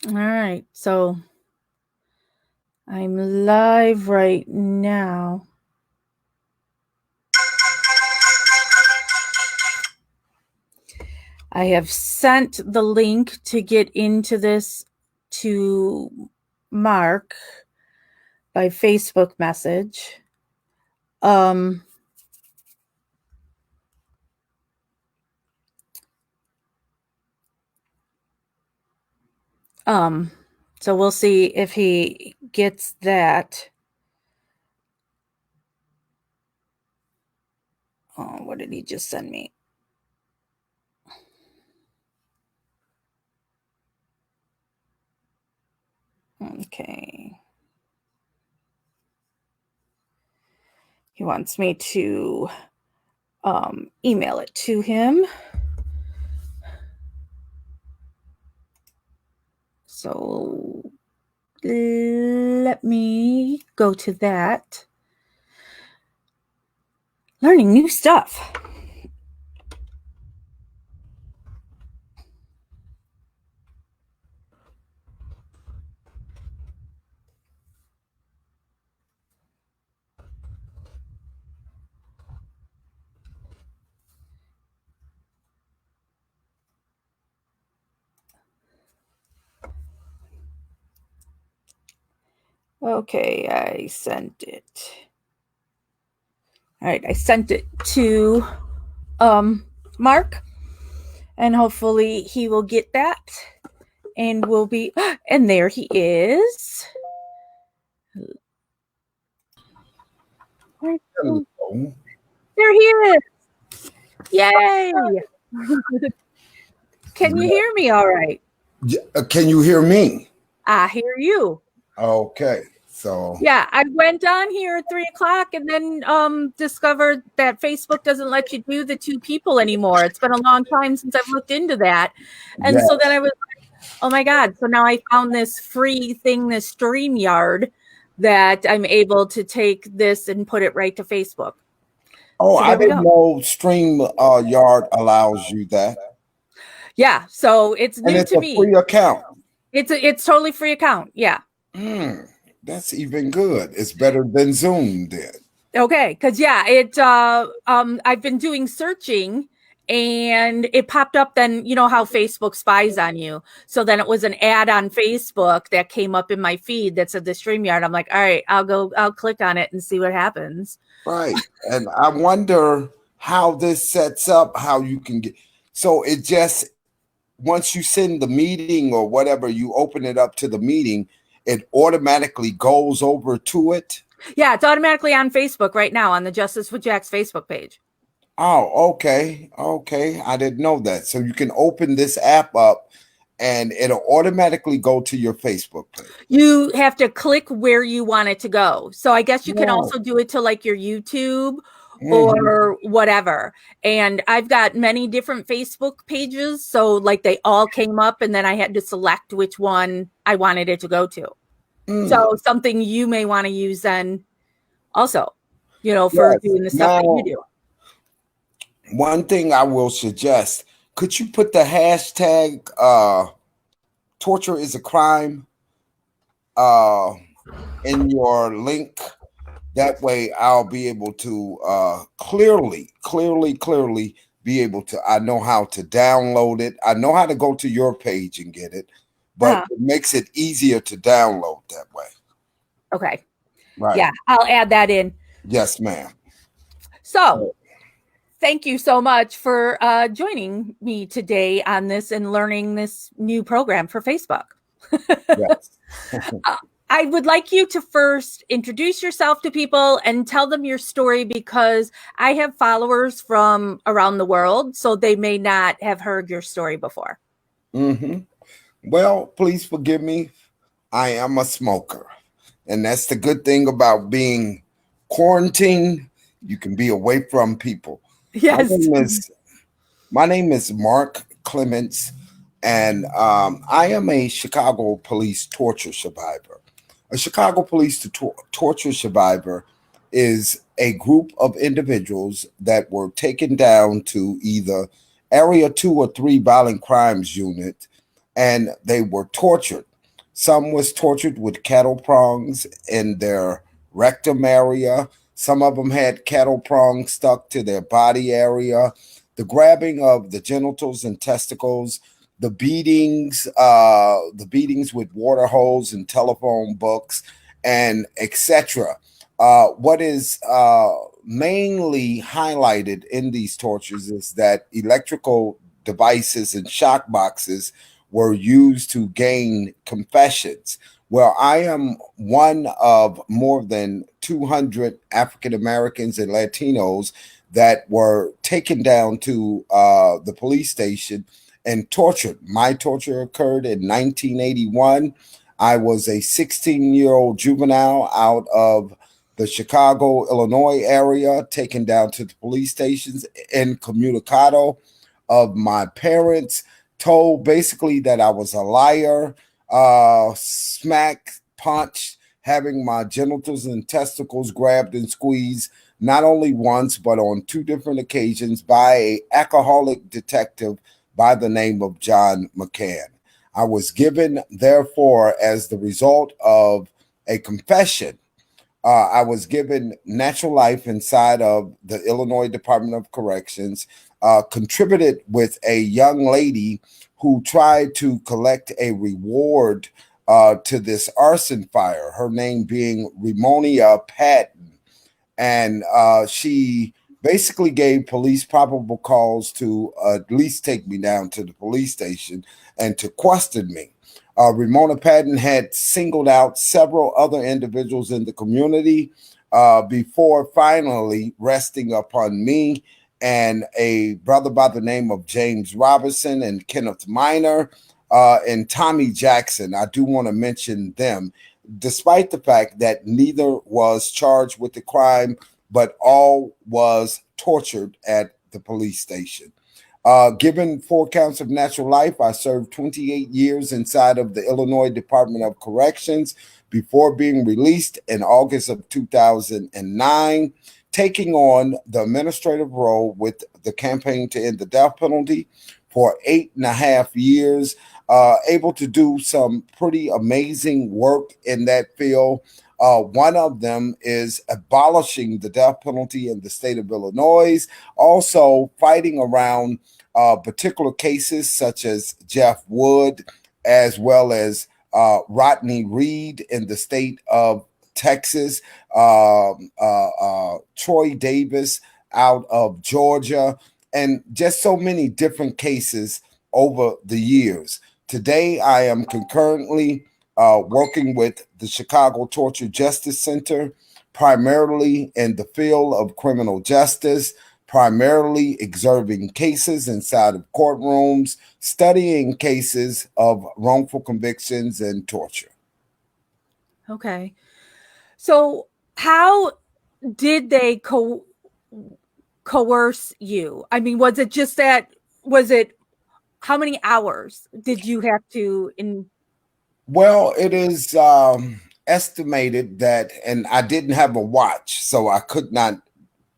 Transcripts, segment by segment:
All right. So I'm live right now. I have sent the link to get into this to Mark by Facebook message. So we'll see if he gets that. Oh, what did he just send me? Okay. He wants me to email it to him. So let me go to that. Learning new stuff. Okay, I sent it. All right, I sent it to Mark, and hopefully he will get that, and we'll be. And there he is. Hello. There he is. Yay! Can you hear me all right? Can you hear me? I hear you. Okay. So Yeah, I went on here at 3:00 and then discovered that Facebook doesn't let you do the two people anymore. It's been a long time since I've looked into that. And so then I was like, oh my God. So now I found this free thing, this StreamYard, that I'm able to take this and put it right to Facebook. Oh, So I there we didn't go. know StreamYard allows you that. Yeah, so it's And new it's to a me. free account. It's totally free account. Yeah. That's even good. It's better than Zoom then. Okay, because I've been doing searching and it popped up. Then you know how Facebook spies on you. So then it was an ad on Facebook that came up in my feed that said the StreamYard. I'm like, all right, I'll click on it and see what happens. Right. And I wonder how this sets up, how you can get. So it just, once you send the meeting or whatever, you open it up to the meeting, it automatically goes over to it. Yeah, it's automatically on Facebook right now on the Justice with Jack's Facebook page. Oh, okay. Okay. I didn't know that. So you can open this app up and it'll automatically go to your Facebook page. You have to click where you want it to go. So I guess you can Wow. also do it to like your YouTube or whatever. And I've got many different Facebook pages. So like they all came up and then I had to select which one I wanted it to go to. So something you may want to use then also, for doing the stuff that you do. One thing I will suggest, could you put the hashtag torture is a crime in your link? That way I'll be able to clearly be able to, I know how to download it. I know how to go to your page and get it, but it makes it easier to download that way. Okay. Right. Yeah, I'll add that in. Yes, ma'am. So thank you so much for joining me today on this and learning this new program for Facebook. Yes. I would like you to first introduce yourself to people and tell them your story because I have followers from around the world, so they may not have heard your story before. Well, please forgive me. I am a smoker. And that's the good thing about being quarantined. You can be away from people. Yes. My name is Mark Clements, and I am a Chicago police torture survivor. A Chicago police torture survivor is a group of individuals that were taken down to either Area 2 or 3 violent crimes unit, and they were tortured Some was tortured with cattle prongs in their rectum area. Some of them had cattle prongs stuck to their body area. The grabbing of the genitals and testicles, the beatings with water hose and telephone books, and etc. What is mainly highlighted in these tortures is that electrical devices and shock boxes were used to gain confessions. Well, I am one of more than 200 African Americans and Latinos that were taken down to the police station and tortured. My torture occurred in 1981. I was a 16-year-old juvenile out of the Chicago, Illinois area, taken down to the police stations incommunicado of my parents, told basically that I was a liar, smacked, punched, having my genitals and testicles grabbed and squeezed not only once but on two different occasions by a alcoholic detective by the name of John McCann. I was given, therefore, as the result of a confession, I was given natural life inside of the Illinois Department of Corrections, contributed with a young lady who tried to collect a reward to this arson fire, her name being Ramonia Patton. And she basically gave police probable cause to at least take me down to the police station and to question me. Ramona Patton had singled out several other individuals in the community before finally resting upon me and a brother by the name of James Robinson and Kenneth Minor and Tommy Jackson. I do want to mention them, despite the fact that neither was charged with the crime, but all was tortured at the police station. Given 4 counts of natural life, I served 28 years inside of the Illinois Department of Corrections before being released in August of 2009, taking on the administrative role with the campaign to end the death penalty for 8.5 years, able to do some pretty amazing work in that field. One of them is abolishing the death penalty in the state of Illinois, also fighting around particular cases such as Jeff Wood, as well as Rodney Reed in the state of Texas, Troy Davis out of Georgia, and just so many different cases over the years. Today, I am concurrently working with the Chicago Torture Justice Center, primarily in the field of criminal justice, primarily observing cases inside of courtrooms, studying cases of wrongful convictions and torture. Okay. So how did they coerce you? I mean, was it just that, was it, how many hours did you have to in? Well, it is estimated that, and I didn't have a watch, so I could not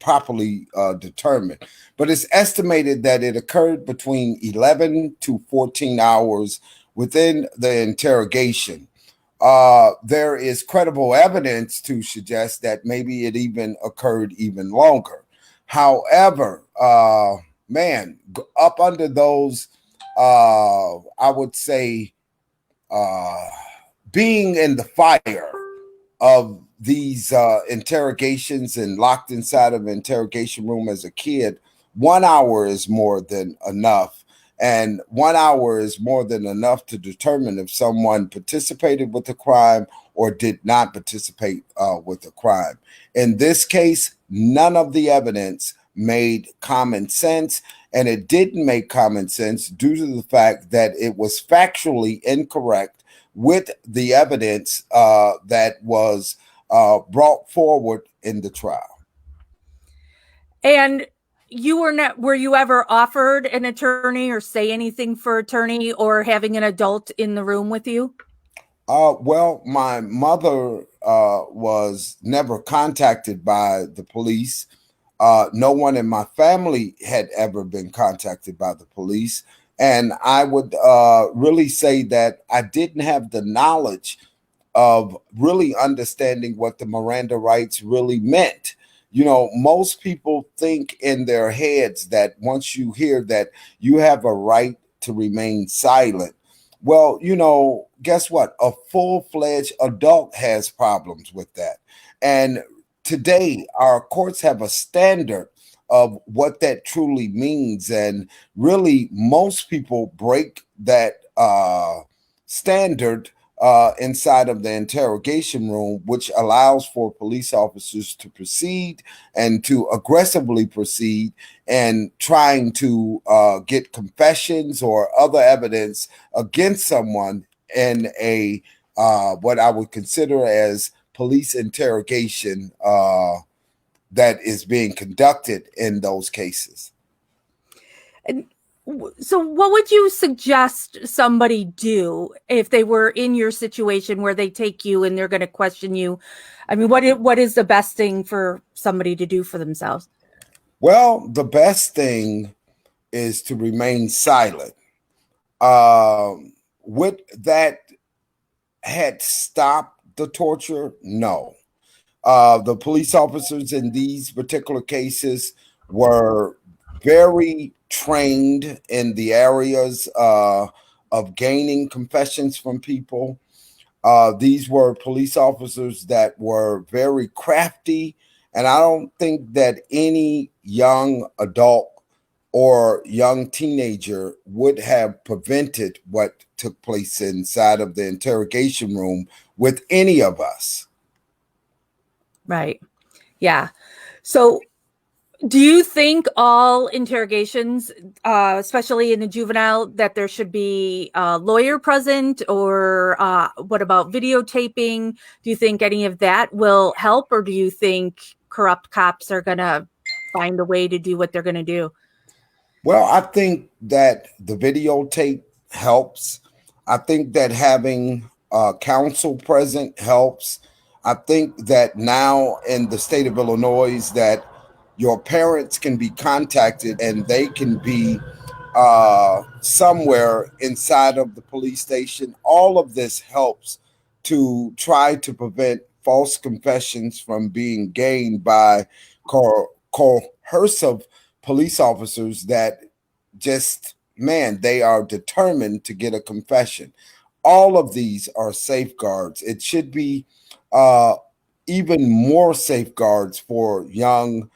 properly determine, but it's estimated that it occurred between 11 to 14 hours within the interrogation. There is credible evidence to suggest that maybe it even occurred even longer. However, man, up under those, I would say, uh, being in the fire of these interrogations and locked inside of an interrogation room as a kid, 1 hour is more than enough. And 1 hour is more than enough to determine if someone participated with the crime or did not participate with the crime. In this case, none of the evidence made common sense, and it didn't make common sense due to the fact that it was factually incorrect with the evidence that was brought forward in the trial. And you were not, were you ever offered an attorney or say anything for attorney or having an adult in the room with you? Well, my mother was never contacted by the police. No one in my family had ever been contacted by the police. And I would really say that I didn't have the knowledge of really understanding what the Miranda rights really meant. You know, most people think in their heads that once you hear that you have a right to remain silent, well, you know, guess what? A full fledged adult has problems with that. And today, our courts have a standard of what that truly means. And really, most people break that standard inside of the interrogation room, which allows for police officers to proceed and to aggressively proceed and trying to get confessions or other evidence against someone in a what I would consider as police interrogation that is being conducted in those cases. And so what would you suggest somebody do if they were in your situation where they take you and they're going to question you? I mean, what is the best thing for somebody to do for themselves? Well, the best thing is to remain silent. Would that had stopped the torture? No. The police officers in these particular cases were very trained in the areas of gaining confessions from people. These were police officers that were very crafty, and I don't think that any young adult or young teenager would have prevented what took place inside of the interrogation room with any of us. Right. Yeah. So do you think all interrogations, especially in the juvenile, that there should be a lawyer present, or what about videotaping? Do you think any of that will help, or do you think corrupt cops are going to find a way to do what they're going to do? Well, I think that the videotape helps. I think that having counsel present helps. I think that now in the state of Illinois that your parents can be contacted and they can be somewhere inside of the police station. All of this helps to try to prevent false confessions from being gained by coercive police officers that just, man, they are determined to get a confession. All of these are safeguards. It should be uh, even more safeguards for young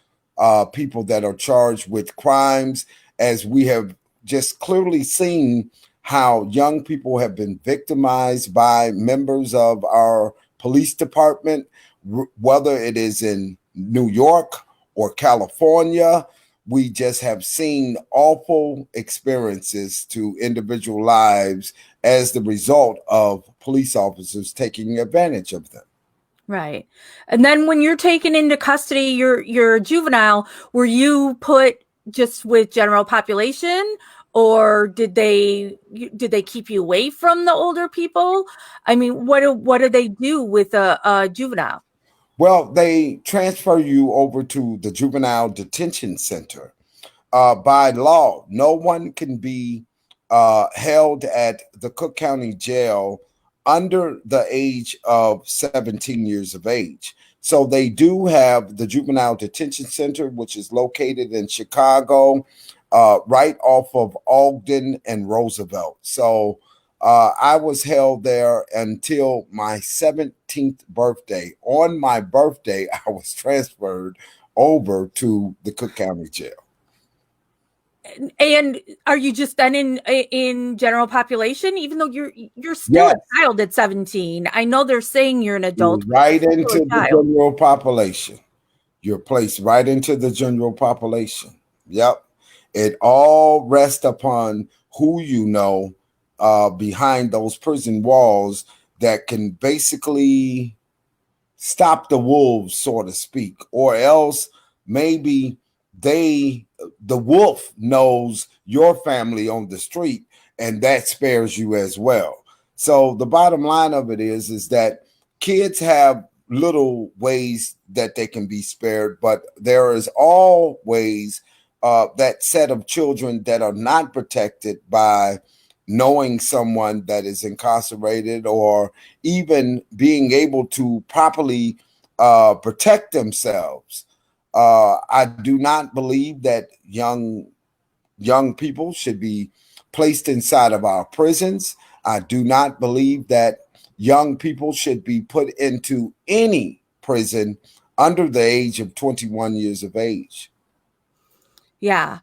people that are charged with crimes, as we have just clearly seen how young people have been victimized by members of our police department, whether it is in New York or California. We just have seen awful experiences to individual lives as the result of police officers taking advantage of them. Right. And then when you're taken into custody, you're a juvenile, were you put just with general population, or did they keep you away from the older people? I mean, what do they do with a juvenile? Well, they transfer you over to the juvenile detention center. By law, no one can be held at the Cook County Jail under the age of 17 years of age. So they do have the Juvenile Detention Center, which is located in Chicago, right off of Ogden and Roosevelt. So I was held there until my 17th birthday. On my birthday, I was transferred over to the Cook County Jail. And are you just then in general population, even though you're still Yes. a child at 17? I know they're saying you're an adult, You're right but you're into still a the child. general population. You're placed right into the general population. Yep. It all rests upon who you know behind those prison walls that can basically stop the wolves, so to speak, or else maybe the wolf knows your family on the street and that spares you as well. So the bottom line of it is that kids have little ways that they can be spared, but there is always that set of children that are not protected by knowing someone that is incarcerated, or even being able to properly protect themselves. I do not believe that young people should be placed inside of our prisons. I do not believe that young people should be put into any prison under the age of 21 years of age. Yeah.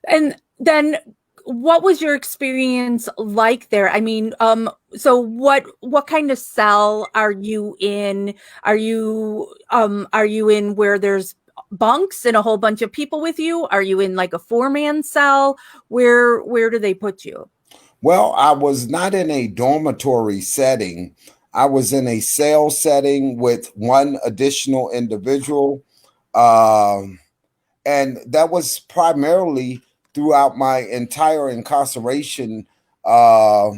And then what was your experience like there? I mean, so what kind of cell are you in? Are you in where there's bunks and a whole bunch of people with you? Are you in like a 4-man cell? Where do they put you? Well, I was not in a dormitory setting. I was in a cell setting with one additional individual. Um, and that was primarily throughout my entire incarceration. Uh,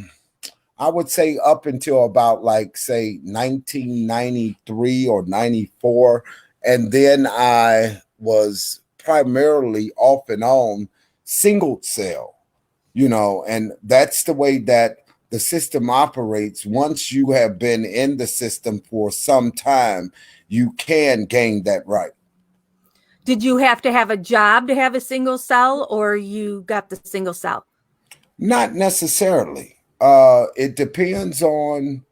I would say up until about, like, say 1993 or 94. And then I was primarily off and on single cell, and that's the way that the system operates. Once you have been in the system for some time, you can gain that right. Did you have to have a job to have a single cell, or you got the single cell? Not necessarily. It depends on,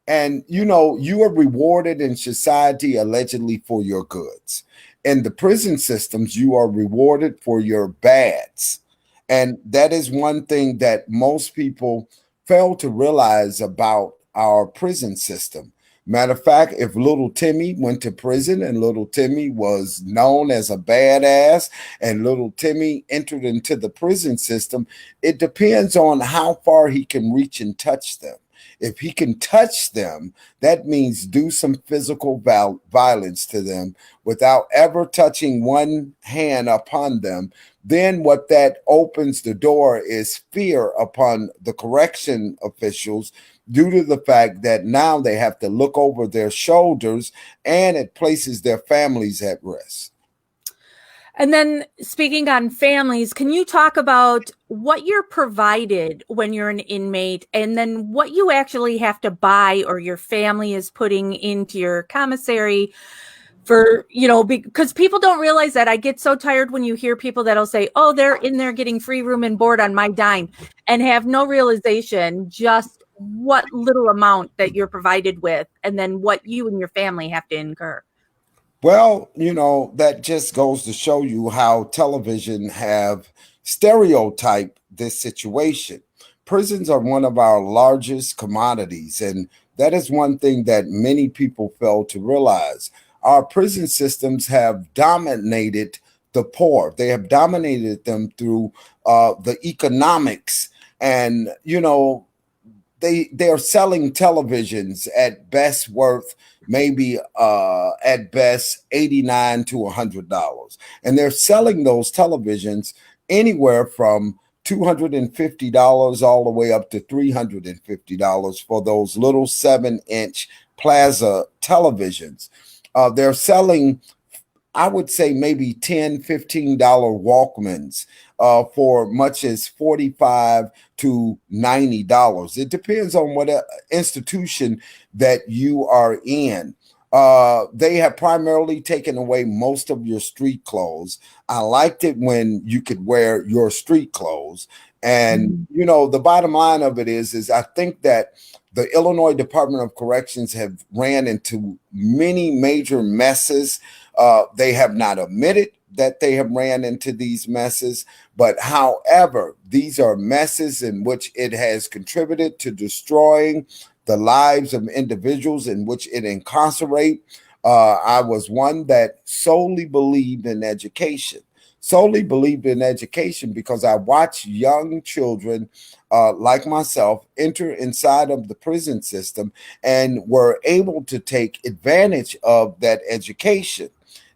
and you are rewarded in society allegedly for your goods. In the prison systems, you are rewarded for your bads. And that is one thing that most people fail to realize about our prison system. Matter of fact, if little Timmy went to prison and little Timmy was known as a badass and little Timmy entered into the prison system, it depends on how far he can reach and touch them. If he can touch them, that means do some physical violence to them without ever touching one hand upon them. Then what that opens the door is fear upon the correction officials, due to the fact that now they have to look over their shoulders, and it places their families at risk. And then speaking on families, can you talk about what you're provided when you're an inmate, and then what you actually have to buy or your family is putting into your commissary for, because people don't realize that. I get so tired when you hear people that'll say, oh, they're in there getting free room and board on my dime, and have no realization just what little amount that you're provided with, and then what you and your family have to incur. Well, that just goes to show you how television have stereotyped this situation. Prisons are one of our largest commodities, and that is one thing that many people fail to realize. Our prison systems have dominated the poor. They have dominated them through the economics, and they're selling televisions at best worth maybe at best $89 to $100, and they're selling those televisions anywhere from $250 all the way up to $350 for those little 7-inch plaza televisions. They're selling, I would say, maybe $10, $15 Walkmans for much as $45 to $90. It depends on what institution that you are in. They have primarily taken away most of your street clothes. I liked it when you could wear your street clothes. And the bottom line of it is I think that the Illinois Department of Corrections have ran into many major messes. They have not admitted that they have ran into these messes, but however, these are messes in which it has contributed to destroying the lives of individuals in which it incarcerate. I was one that solely believed in education. Solely believed in education because I watched young children like myself enter inside of the prison system and were able to take advantage of that education.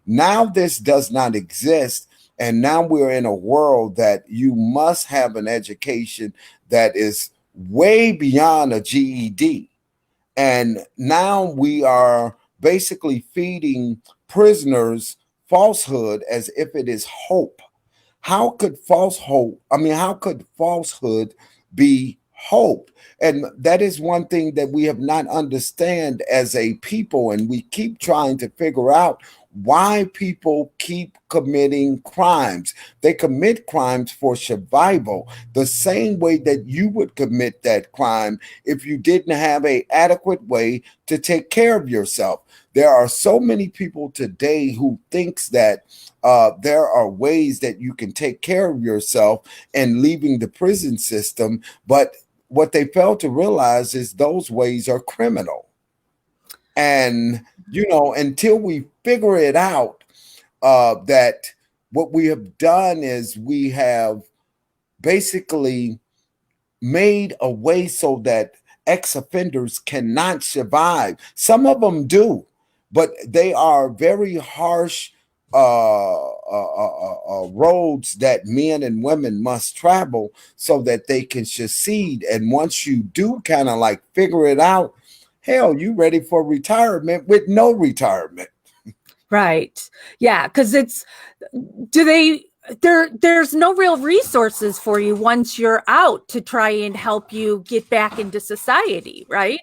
Now this does not exist. And now we're in a world that you must have an education that is way beyond a GED. And now we are basically feeding prisoners falsehood as if it is hope. how could how could falsehood be hope? And that is one thing that we have not understand as a people, and we keep trying to figure out why people keep committing crimes. They commit crimes for survival, the same way that you would commit that crime if you didn't have a adequate way to take care of yourself. There are so many people today who thinks that there are ways that you can take care of yourself and leaving the prison system, but what they fail to realize is those ways are criminal. And until we figure it out, that what we have done is we have basically made a way so that ex-offenders cannot survive. Some of them do, but they are very harsh roads that men and women must travel so that they can succeed. And once you do kind of like figure it out, hell, you ready for retirement with no retirement. Right. Yeah, because there's no real resources for you once you're out to try and help you get back into society, right?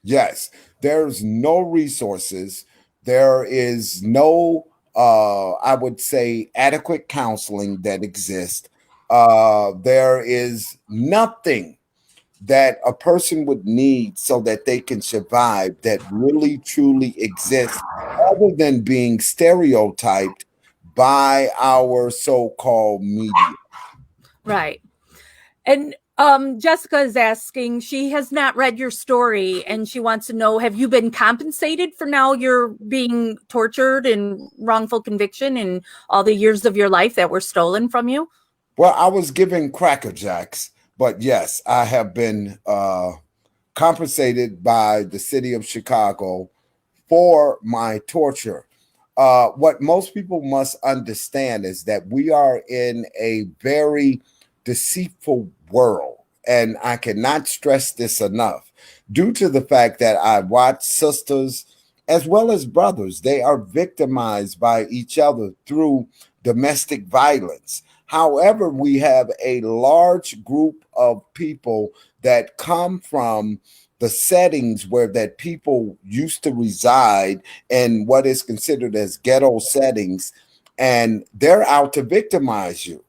Yes, there's no resources. There is no, I would say, adequate counseling that exists. There is nothing that a person would need so that they can survive that really truly exists, other than being stereotyped by our so-called media. Right. And Jessica is asking, she has not read your story and she wants to know, have you been compensated for now you're being tortured and wrongful conviction and all the years of your life that were stolen from you? Well, I was given Cracker Jacks, but yes, I have been compensated by the city of Chicago for my torture. What most people must understand is that we are in a very deceitful world. And I cannot stress this enough. Due to the fact that I watch sisters as well as brothers, they are victimized by each other through domestic violence. However, we have a large group of people that come from the settings where that people used to reside in what is considered as ghetto settings, and they're out to victimize you.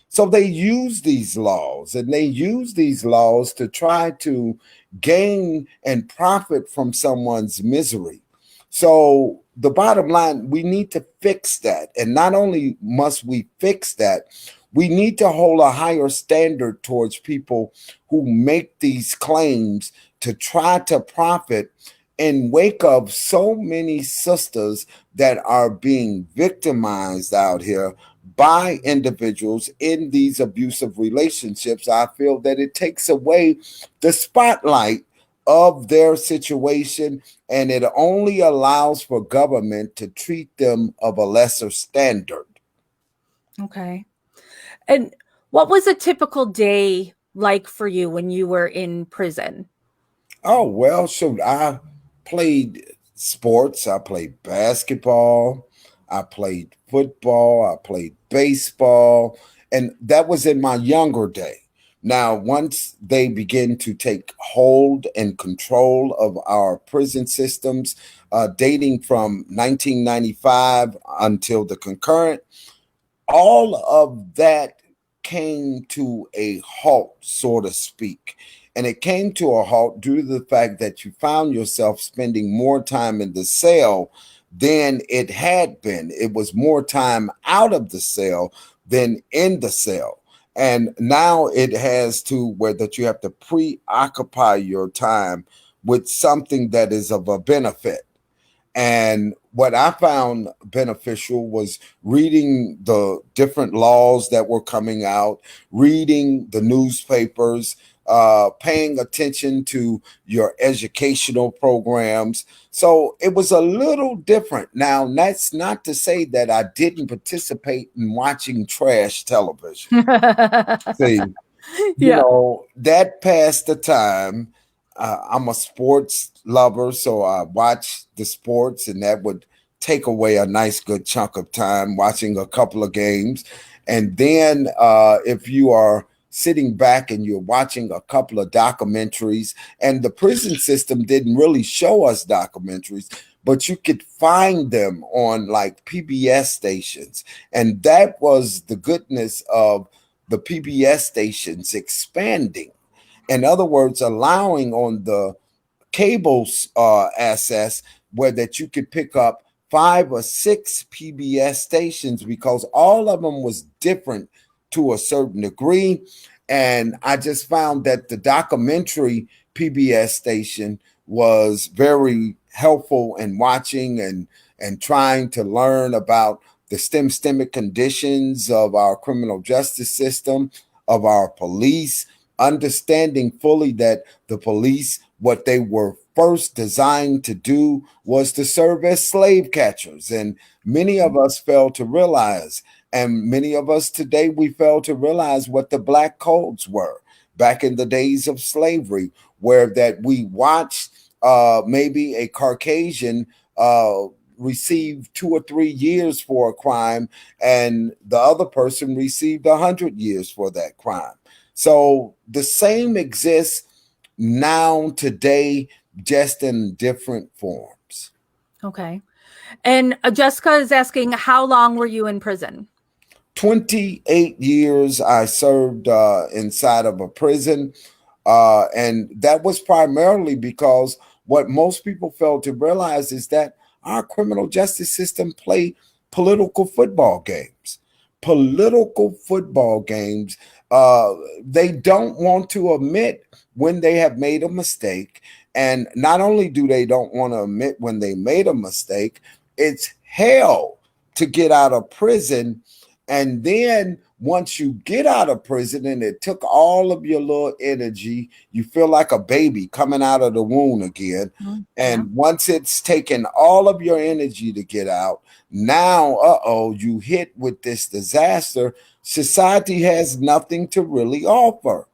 So they use these laws, and they use these laws to try to gain and profit from someone's misery. So the bottom line, we need to fix that. And not only must we fix that, we need to hold a higher standard towards people who make these claims to try to profit and wake up so many sisters that are being victimized out here by individuals in these abusive relationships. I feel that it takes away the spotlight of their situation, and it only allows for government to treat them of a lesser standard. Okay. And what was a typical day like for you when you were in prison? Oh, well, so I played sports. I played basketball. I played football. I played baseball. And that was in my younger day. Now, once they begin to take hold and control of our prison systems, dating from 1995 until the concurrent, all of that came to a halt, so to speak. And it came to a halt due to the fact that you found yourself spending more time in the cell than it had been. It was more time out of the cell than in the cell. And now it has to where that you have to preoccupy your time with something that is of a benefit. And what I found beneficial was reading the different laws that were coming out, reading the newspapers, paying attention to your educational programs. So it was a little different. Now, that's not to say that I didn't participate in watching trash television. See, Yeah. that passed the time. I'm a sports lover, so I watch the sports, and that would take away a nice good chunk of time watching a couple of games. And then if you are sitting back and you're watching a couple of documentaries, and the prison system didn't really show us documentaries, but you could find them on like PBS stations. And that was the goodness of the PBS stations expanding. In other words, allowing on the cable access where that you could pick up 5 or 6 PBS stations because all of them was different to a certain degree. And I just found that the documentary PBS station was very helpful in watching and trying to learn about the systemic conditions of our criminal justice system, of our police, understanding fully that the police, what they were first designed to do was to serve as slave catchers. And many of us fail to realize, and many of us today, we fail to realize what the black codes were back in the days of slavery, where that we watched maybe a Caucasian receive 2 or 3 years for a crime, and the other person received 100 years for that crime. So the same exists now today, just in different forms. Okay. And Jessica is asking, how long were you in prison? 28 years I served inside of a prison. And that was primarily because what most people fail to realize is that our criminal justice system play political football games. Political football games. They don't want to admit when they have made a mistake. And not only do they don't want to admit when they made a mistake, it's hell to get out of prison. And then once you get out of prison and it took all of your little energy, you feel like a baby coming out of the womb again. And once it's taken all of your energy to get out, now, you hit with this disaster. Society has nothing to really offer.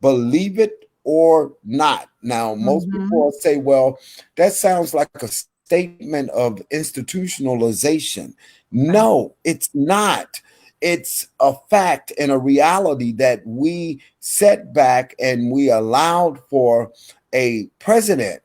Believe it or not. Now, most people will say, well, that sounds like a statement of institutionalization. No, it's not. It's a fact and a reality that we set back and we allowed for a president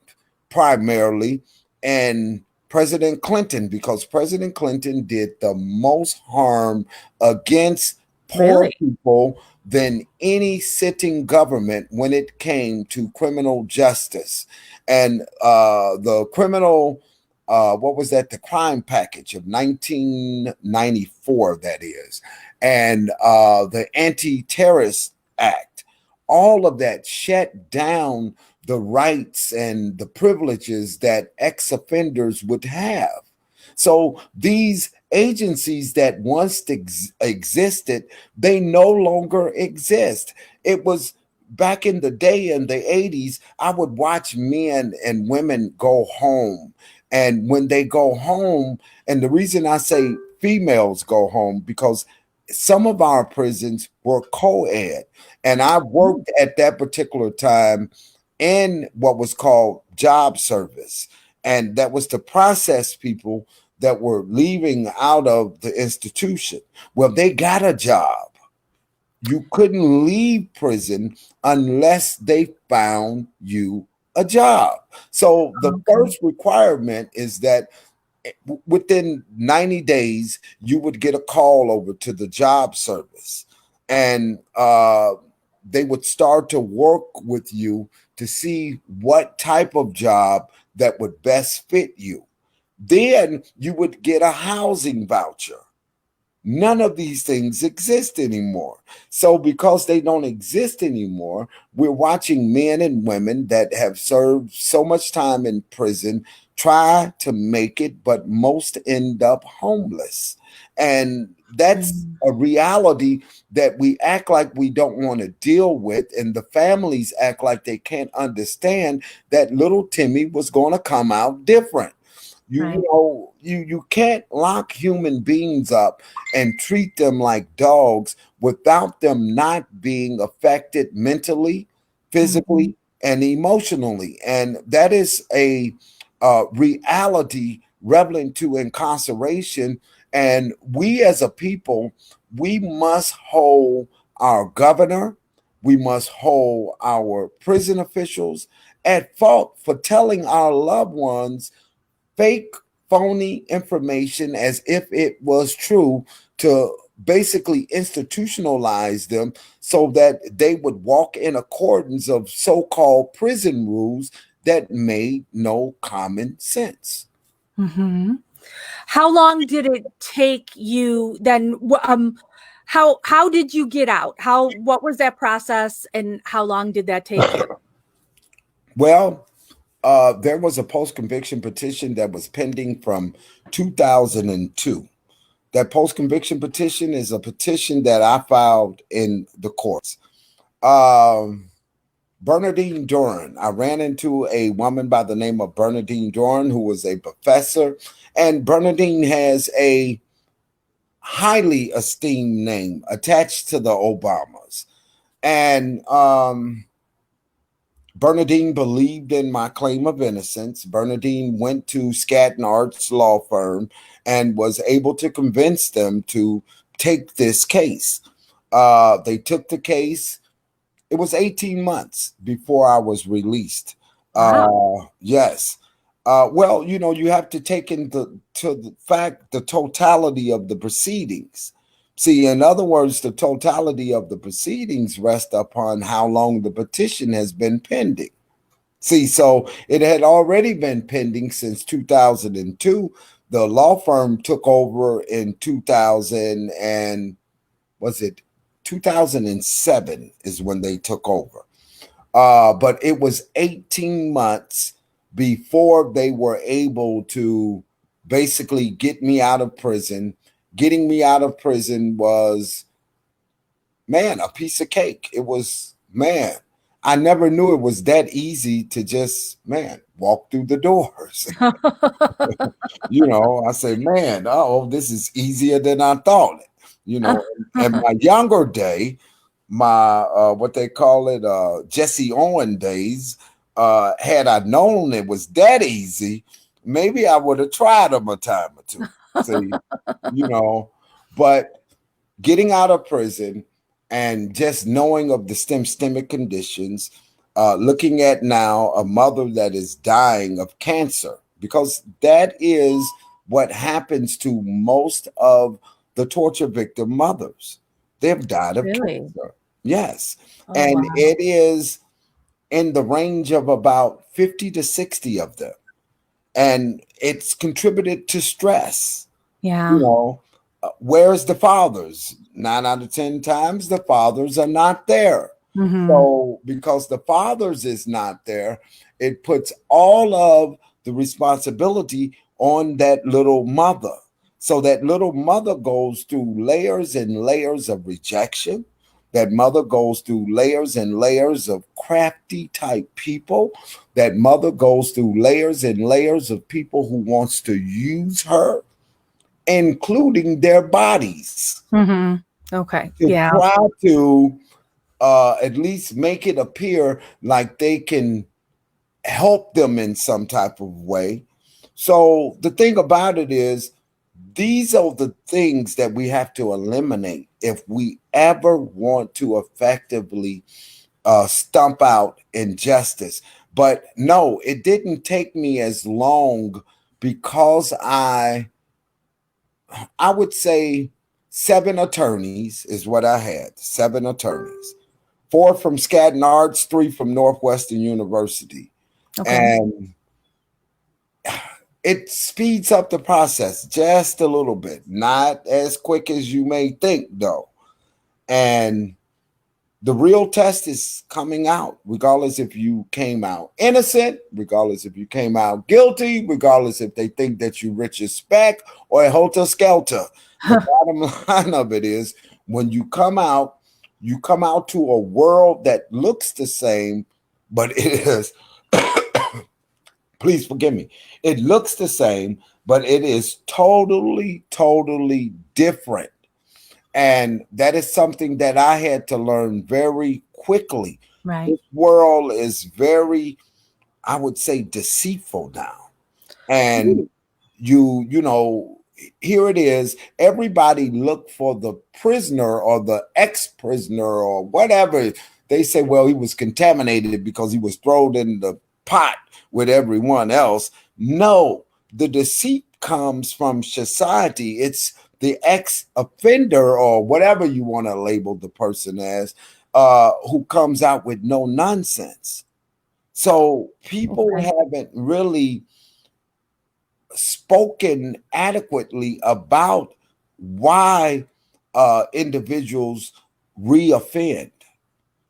primarily, and President Clinton, because President Clinton did the most harm against poor people than any sitting government when it came to criminal justice. And the criminal, what was that? The crime package of 1994, that is, and the Anti-Terrorist Act, all of that shut down the rights and the privileges that ex-offenders would have. So these agencies that once existed, they no longer exist. It was back in the day in the 80s, I would watch men and women go home. And when they go home, and the reason I say females go home, because some of our prisons were co-ed. And I worked at that particular time in what was called job service. And that was to process people that were leaving out of the institution. Well, they got a job. You couldn't leave prison unless they found you a job. So the first requirement is that within 90 days, you would get a call over to the job service, and they would start to work with you to see what type of job that would best fit you. Then you would get a housing voucher. None of these things exist anymore. So because they don't exist anymore, we're watching men and women that have served so much time in prison try to make it, but most end up homeless. And that's a reality that we act like we don't want to deal with, and the families act like they can't understand that little Timmy was going to come out different. You can't lock human beings up and treat them like dogs without them not being affected mentally, physically, and emotionally. And that is a reality relevant to incarceration. And we as a people we must hold our governor, we must hold our prison officials at fault for telling our loved ones fake, phony information as if it was true, to basically institutionalize them so that they would walk in accordance of so-called prison rules that made no common sense. Mm-hmm. How long did it take you then? How did you get out? What was that process, and how long did that take you? Well, there was a post-conviction petition that was pending from 2002. That post-conviction petition is a petition that I filed in the courts. Um, Bernadine Doran. I ran into a woman by the name of Bernadine Doran, who was a professor, and Bernadine has a highly esteemed name attached to the Obamas. And Bernadine believed in my claim of innocence. Bernadine went to Skadden Arts law firm and was able to convince them to take this case. They took the case. It was 18 months before I was released. Wow. Yes. Well, you have to take into the fact the totality of the proceedings. See, in other words, the totality of the proceedings rest upon how long the petition has been pending. See, so it had already been pending since 2002. The law firm took over in 2000, and was it 2007 is when they took over. But it was 18 months before they were able to basically get me out of prison. Getting me out of prison was, man, a piece of cake. It was, man, I never knew it was that easy to just, man, walk through the doors. I say, man, oh, this is easier than I thought. In my younger day, my what they call it, Jesse Owen days, had I known it was that easy, maybe I would have tried them a time or two. See, but getting out of prison and just knowing of the systemic conditions, looking at now a mother that is dying of cancer, because that is what happens to most of the torture victim mothers. They've died of Really? cancer. Yes. Oh, And wow. it is in the range of about 50 to 60 of them. And it's contributed to stress. You Yeah. know, where's the fathers? 9 out of 10 times, the fathers are not there. Mm-hmm. So, because the fathers is not there, it puts all of the responsibility on that little mother. So that little mother goes through layers and layers of rejection. That mother goes through layers and layers of crafty type people. That mother goes through layers and layers of people who wants to use her, including their bodies, Mm-hmm. Okay. to Yeah. try to at least make it appear like they can help them in some type of way. So the thing about it is, these are the things that we have to eliminate if we ever want to effectively stump out injustice. But no, it didn't take me as long, because I would say 7 attorneys is what I had. 7 attorneys, 4 from Skadden Arts, 3 from Northwestern University. Okay. And it speeds up the process just a little bit, not as quick as you may think, though. And the real test is coming out, regardless if you came out innocent, regardless if you came out guilty, regardless if they think that you rich as speck or a helter skelter. The bottom line of it is, when you come out to a world that looks the same, but it is, please forgive me, it looks the same, but it is totally, totally different. And that is something that I had to learn very quickly. Right. This world is very, I would say, deceitful now. And you know, here it is. Everybody look for the prisoner or the ex-prisoner or whatever. They say, well, he was contaminated because he was thrown in the pot with everyone else. No, the deceit comes from society. It's the ex-offender or whatever you want to label the person as, who comes out with no nonsense. So people haven't really spoken adequately about why individuals reoffend.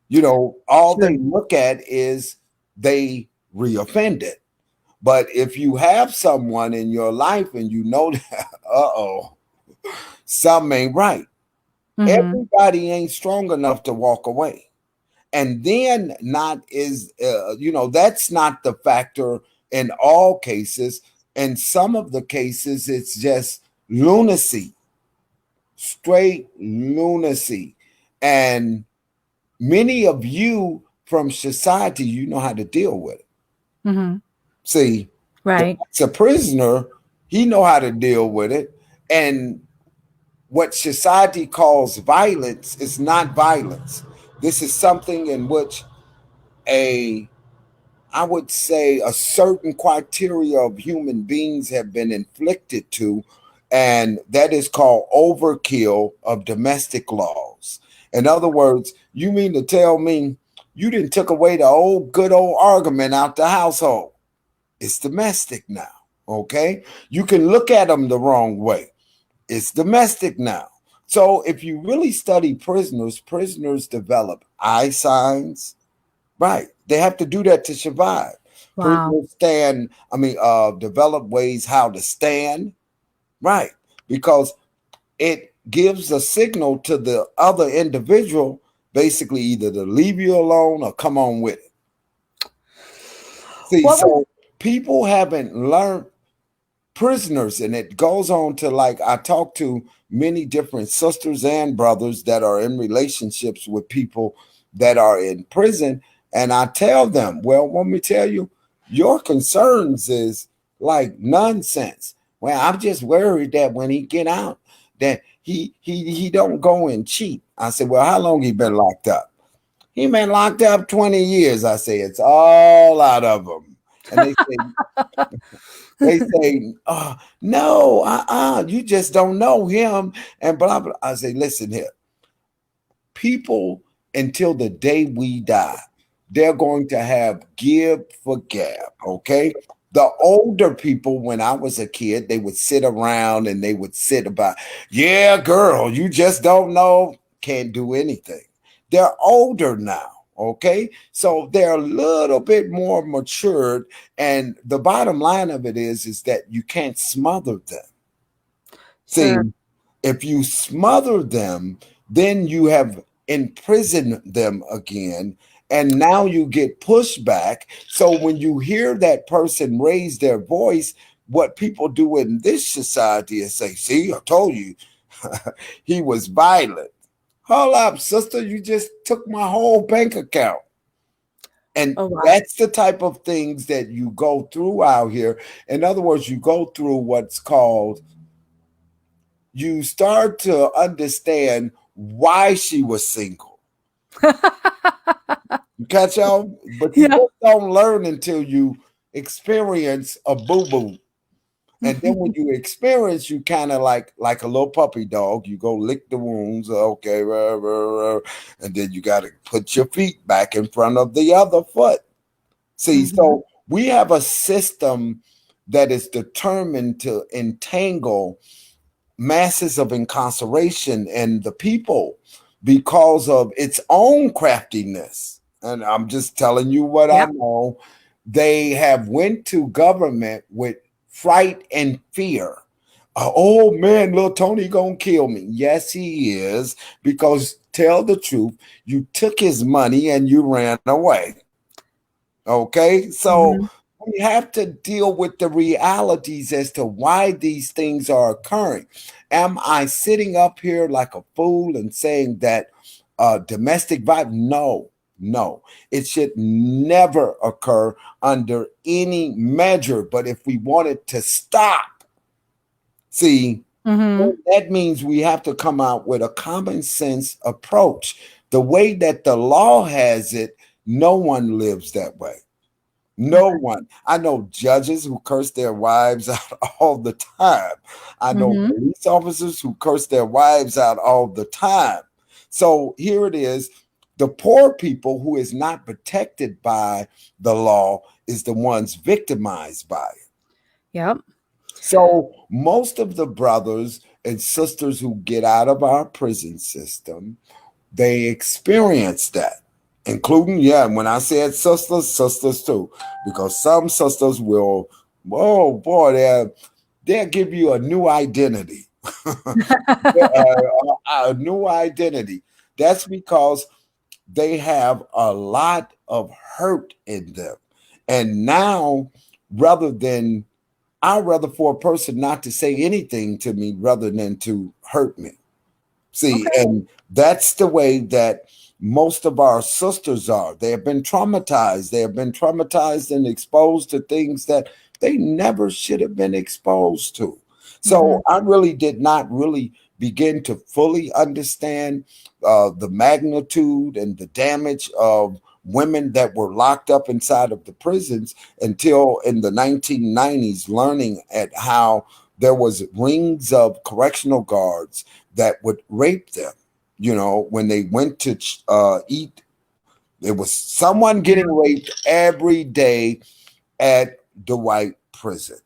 You know, all they look at is they reoffended. But if you have someone in your life and you know that, something ain't right. Everybody ain't strong enough to walk away. And then that's not the factor in all cases. In some of the cases, it's just lunacy, straight lunacy. And many of you from society, you know how to deal with it. See, right. it's a prisoner, he know how to deal with it. And what society calls violence is not violence. This is something in which I would say a certain criteria of human beings have been inflicted to, and that is called overkill of domestic laws. In other words, you mean to tell me you didn't took away the old good old argument out the household? It's domestic now. Okay, you can look at them the wrong way. It's domestic now. So if you really study prisoners, prisoners develop eye signs. Right. They have to do that to survive. Wow. Prisoners develop ways how to stand. Right. Because it gives a signal to the other individual, basically either to leave you alone or come on with it. See, so people haven't learned, prisoners, and it goes on to, like, I talk to many different sisters and brothers that are in relationships with people that are in prison, and I tell them, well, let me tell you, your concerns is like nonsense. Well, I'm just worried that when he get out, that he don't go and cheat. I said, well, how long he been locked up? He been locked up 20 years. I say, it's all out of him. And they say, no, you just don't know him, and blah, blah. I say, listen here. People, until the day we die, they're going to have give for gab, okay? The older people, when I was a kid, they would sit around and they would sit about, yeah, girl, you just don't know, can't do anything. They're older now. Okay, so they're a little bit more matured, and the bottom line of it is that you can't smother them. See, if you smother them, then you have imprisoned them again, and now you get pushback. So when you hear that person raise their voice, what people do in this society is say, see, I told you, he was violent. Hold up, sister, you just took my whole bank account. And that's the type of things that you go through out here. In other words, you go through what's called, you start to understand why she was single. You catch on? But you just don't learn until you experience a boo-boo. And then when you experience, you kind of like a little puppy dog. You go lick the wounds, okay, and then you got to put your feet back in front of the other foot. See, so we have a system that is determined to entangle masses of incarceration and the people because of its own craftiness. And I'm just telling you what I know. They have went to government with fright and fear. Oh man, little Tony gonna kill me. Yes, he is, because tell the truth, you took his money and you ran away. Okay, so we have to deal with the realities as to why these things are occurring. Am I sitting up here like a fool and saying that domestic violence? No, no, it should never occur under any measure. But if we want it to stop, See, Mm-hmm. that means we have to come out with a common sense approach. The way that the law has it, no one lives that way. No Okay. one. I know judges who curse their wives out all the time. I know Mm-hmm. police officers who curse their wives out all the time. So here it is. The poor people who is not protected by the law is the ones victimized by it. Yep. So most of the brothers and sisters who get out of our prison system, they experience that, including, yeah, when I said sisters, sisters too, because some sisters will, oh boy, they'll give you a new identity. A new identity. That's because they have a lot of hurt in them. And now, rather than, I'd rather for a person not to say anything to me rather than to hurt me. See, Okay. and that's the way that most of our sisters are. They have been traumatized. They have been traumatized and exposed to things that they never should have been exposed to. Mm-hmm. So I really did not really begin to fully understand the magnitude and the damage of women that were locked up inside of the prisons until in the 1990s, learning at how there was rings of correctional guards that would rape them. You know, when they went to eat, there was someone getting raped every day at the white prison.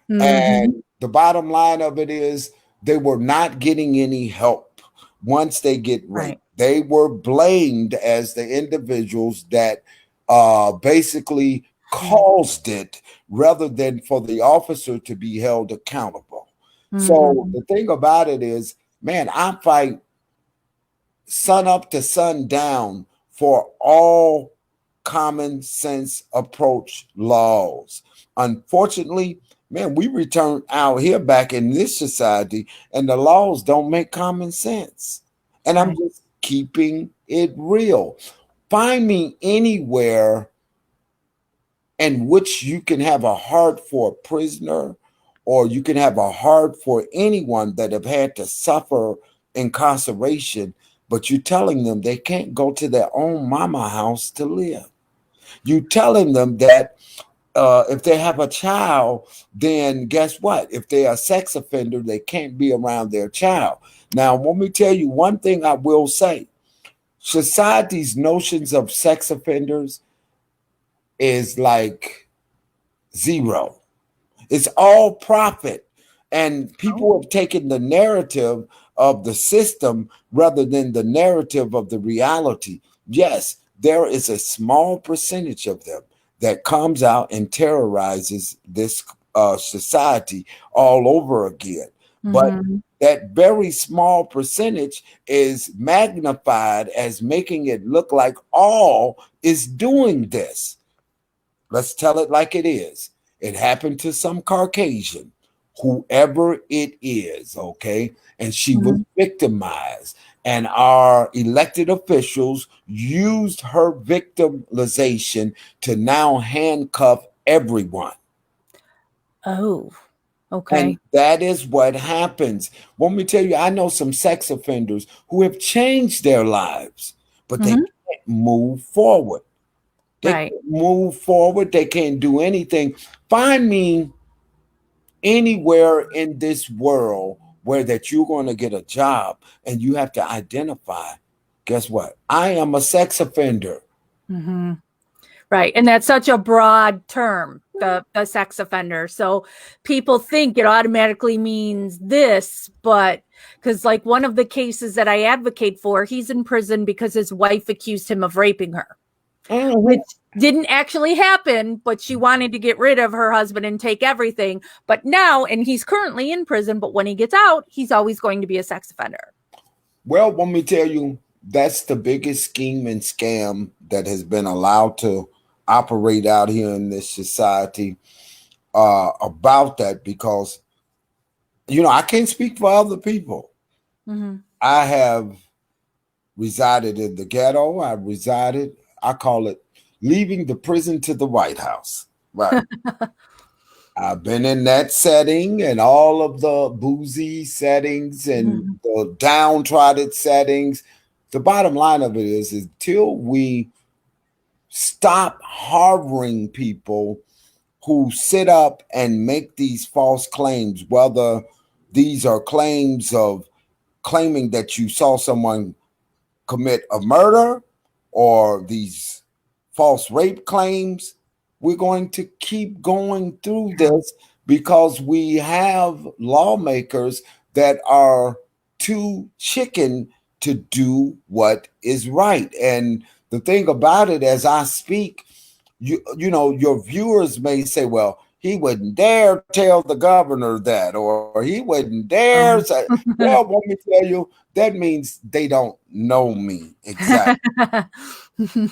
Mm-hmm. And the bottom line of it is they were not getting any help once they get raped. Right. They were blamed as the individuals that basically caused it rather than for the officer to be held accountable. So Mm-hmm. the thing about it is, man, I fight sun up to sun down for all common sense approach laws. Unfortunately, man, we return out here back in this society and the laws don't make common sense. And I'm Right. just keeping it real. Find me anywhere in which you can have a heart for a prisoner or you can have a heart for anyone that have had to suffer incarceration, but you're telling them they can't go to their own mama house to live. You telling them that if they have a child, then guess what? If they're a sex offender, they can't be around their child. Now, let me tell you one thing I will say. Society's notions of sex offenders is like zero. It's all profit. And Oh. people have taken the narrative of the system rather than the narrative of the reality. Yes, there is a small percentage of them that comes out and terrorizes this society all over again. But Mm-hmm. that very small percentage is magnified as making it look like all is doing this. Let's tell it like it is. It happened to some Caucasian, whoever it is, okay? And she was Mm-hmm. victimized. And our elected officials used her victimization to now handcuff everyone. Oh. And Okay. that is what happens. Let me tell you, I know some sex offenders who have changed their lives, but they Mm-hmm. can't move forward. They Right. can't move forward. They can't do anything. Find me anywhere in this world where that you're going to get a job and you have to identify. Guess what? I am a sex offender. Mm-hmm. Right. And that's such a broad term, the sex offender. So people think it automatically means this, but because like one of the cases that I advocate for, he's in prison because his wife accused him of raping her, which Mhm. didn't actually happen, but she wanted to get rid of her husband and take everything. But now, and he's currently in prison, but when he gets out, he's always going to be a sex offender. Well, let me tell you, that's the biggest scheme and scam that has been allowed to operate out here in this society about that because, I can't speak for other people. Mm-hmm. I have resided in the ghetto. I call it leaving the prison to the White House. Right. I've been in that setting and all of the boozy settings and Mhm. the downtrodden settings. The bottom line of it is until we stop harboring people who sit up and make these false claims, whether these are claims of claiming that you saw someone commit a murder or these false rape claims, we're going to keep going through Yeah. this because we have lawmakers that are too chicken to do what is right. And the thing about it, as I speak, you know, your viewers may say, well, he wouldn't dare tell the governor that, or he wouldn't dare Um, say. Well, let me tell you, that means they don't know me exactly.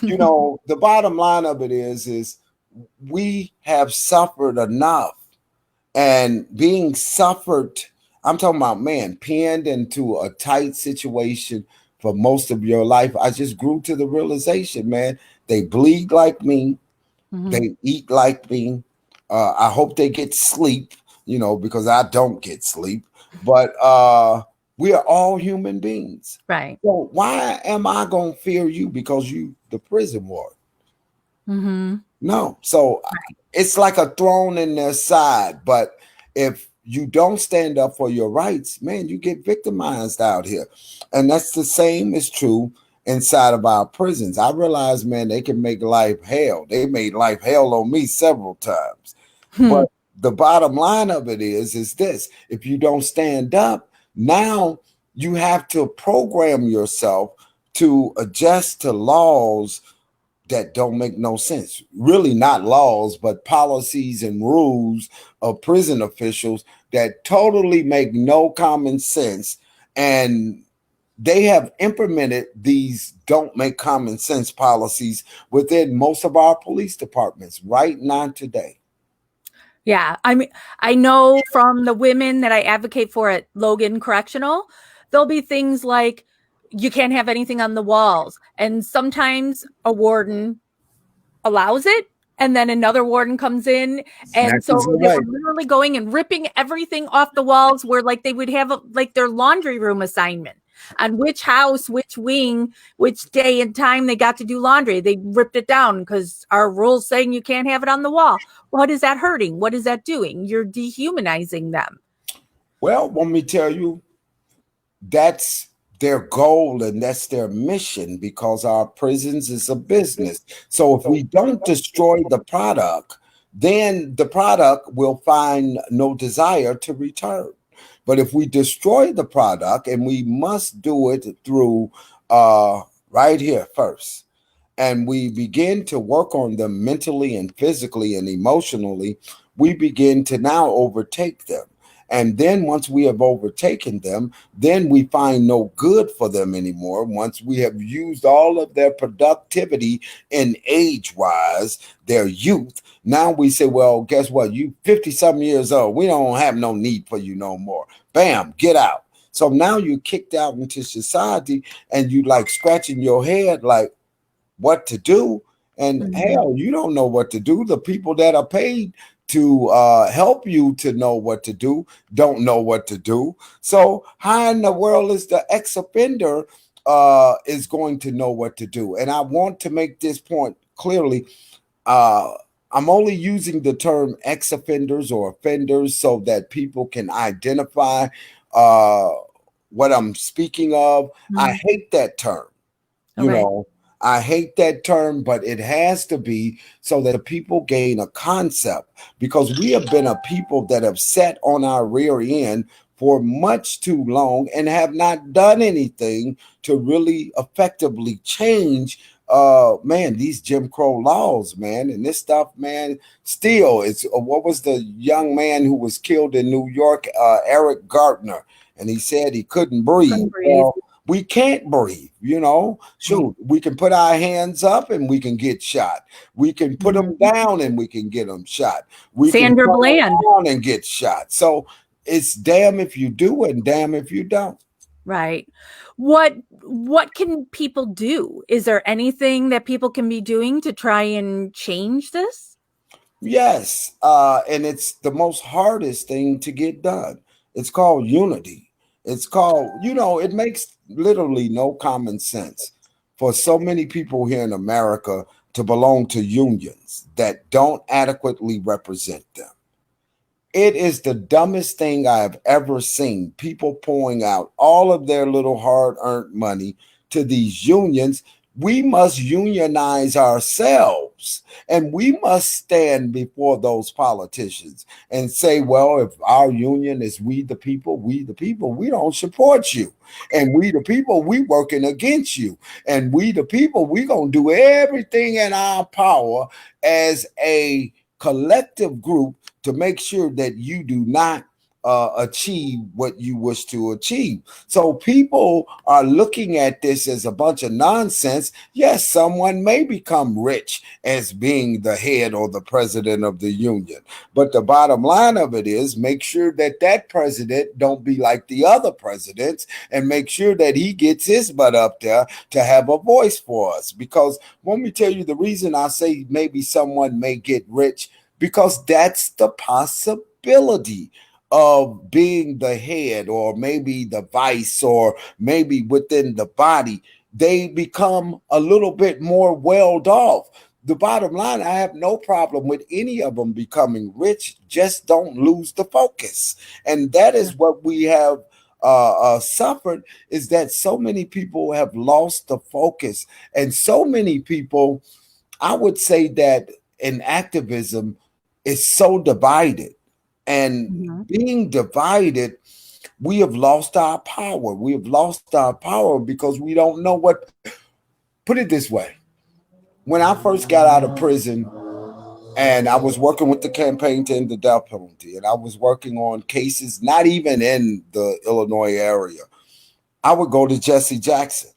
You know, the bottom line of it is we have suffered enough, and being suffered, I'm talking about, man, pinned into a tight situation for most of your life. I just grew to the realization, man, they bleed like me, Mhm. they eat like me. I hope they get sleep, you know, because I don't get sleep. But we are all human beings. Right. So why am I gonna fear you because you the prison ward? Mhm. No. So Right. it's like a thrown in their side. But if you don't stand up for your rights, man, you get victimized out here. And that's the same is true inside of our prisons. I realize, man, they can make life hell. They made life hell on me several times. Hmm. But the bottom line of it is this: if you don't stand up, now you have to program yourself to adjust to laws that don't make no sense. Really, not laws, but policies and rules of prison officials that totally make no common sense. And they have implemented these don't make common sense policies within most of our police departments right now today. Yeah. I mean, I know from the women that I advocate for at Logan Correctional, there'll be things like you can't have anything on the walls. And sometimes a warden allows it, and then another warden comes in, and so Snatches it they away. were literally going and ripping everything off the walls where like they would have like their laundry room assignment on which house, which wing, which day and time they got to do laundry. They ripped it down because our rules saying you can't have it on the wall. What is that hurting? What is that doing? You're dehumanizing them. Well, let me tell you, that's their goal and that's their mission because our prisons is a business. So if we don't destroy the product, then the product will find no desire to return. But if we destroy the product, and we must do it through right here first, and we begin to work on them mentally and physically and emotionally, we begin to now overtake them. And then once we have overtaken them, then we find no good for them anymore. Once we have used all of their productivity in age wise, their youth, now we say, well, guess what? You 50 something years old. We don't have no need for you no more. Bam, get out. So now you're kicked out into society and you like scratching your head like, what to do. And Mhm. hell, you don't know what to do. The people that are paid to help you to know what to do don't know what to do. So how in the world is the ex-offender is going to know what to do? And I want to make this point clearly. uh, I'm only using the term ex-offenders or offenders so that people can identify uh, what I'm speaking of. I Mhm. hate that term, you Okay. know, I hate that term, but it has to be so that the people gain a concept because we have been a people that have sat on our rear end for much too long and have not done anything to really effectively change man, these Jim Crow laws, man, and this stuff, man. Still, it's what was the young man who was killed in New York, Eric Gardner, and he said he couldn't breathe. Couldn't breathe. Well, we can't breathe, you know. Right. Shoot, we can put our hands up and we can get shot. We can put them Mhm. down and we can get them shot. We can Sandra turn Bland. around and get shot. So it's damn if you do and damn if you don't. Right. What can people do? Is there anything that people can be doing to try and change this? Yes, and it's the most hardest thing to get done. It's called unity. It's called, it makes literally no common sense for so many people here in America to belong to unions that don't adequately represent them. It is the dumbest thing I have ever seen. People pouring out all of their little hard earned money to these unions. We must unionize ourselves and we must stand before those politicians and say, well, if our union is we the people, we don't support you. And we the people, we working against you. And we the people, we going to do everything in our power as a collective group to make sure that you do not achieve what you wish to achieve. So people are looking at this as a bunch of nonsense. Yes, someone may become rich as being the head or the president of the union, but the bottom line of it is make sure that that president don't be like the other presidents, and make sure that he gets his butt up there to have a voice for us. Because let me tell you the reason I say maybe someone may get rich, because that's the possibility of being the head or maybe the vice or maybe within the body. They become a little bit more welled off. The bottom line, I have no problem with any of them becoming rich. Just don't lose the focus. And that is what we have suffered, is that so many people have lost the focus. And so many people, I would say that in activism, is so divided. And Mhm. being divided, we have lost our power. We have lost our power because we don't know what. Put it this way: when I first got out of prison, and I was working with the campaign to end the death penalty, and I was working on cases not even in the Illinois area, I would go to Jesse Jackson,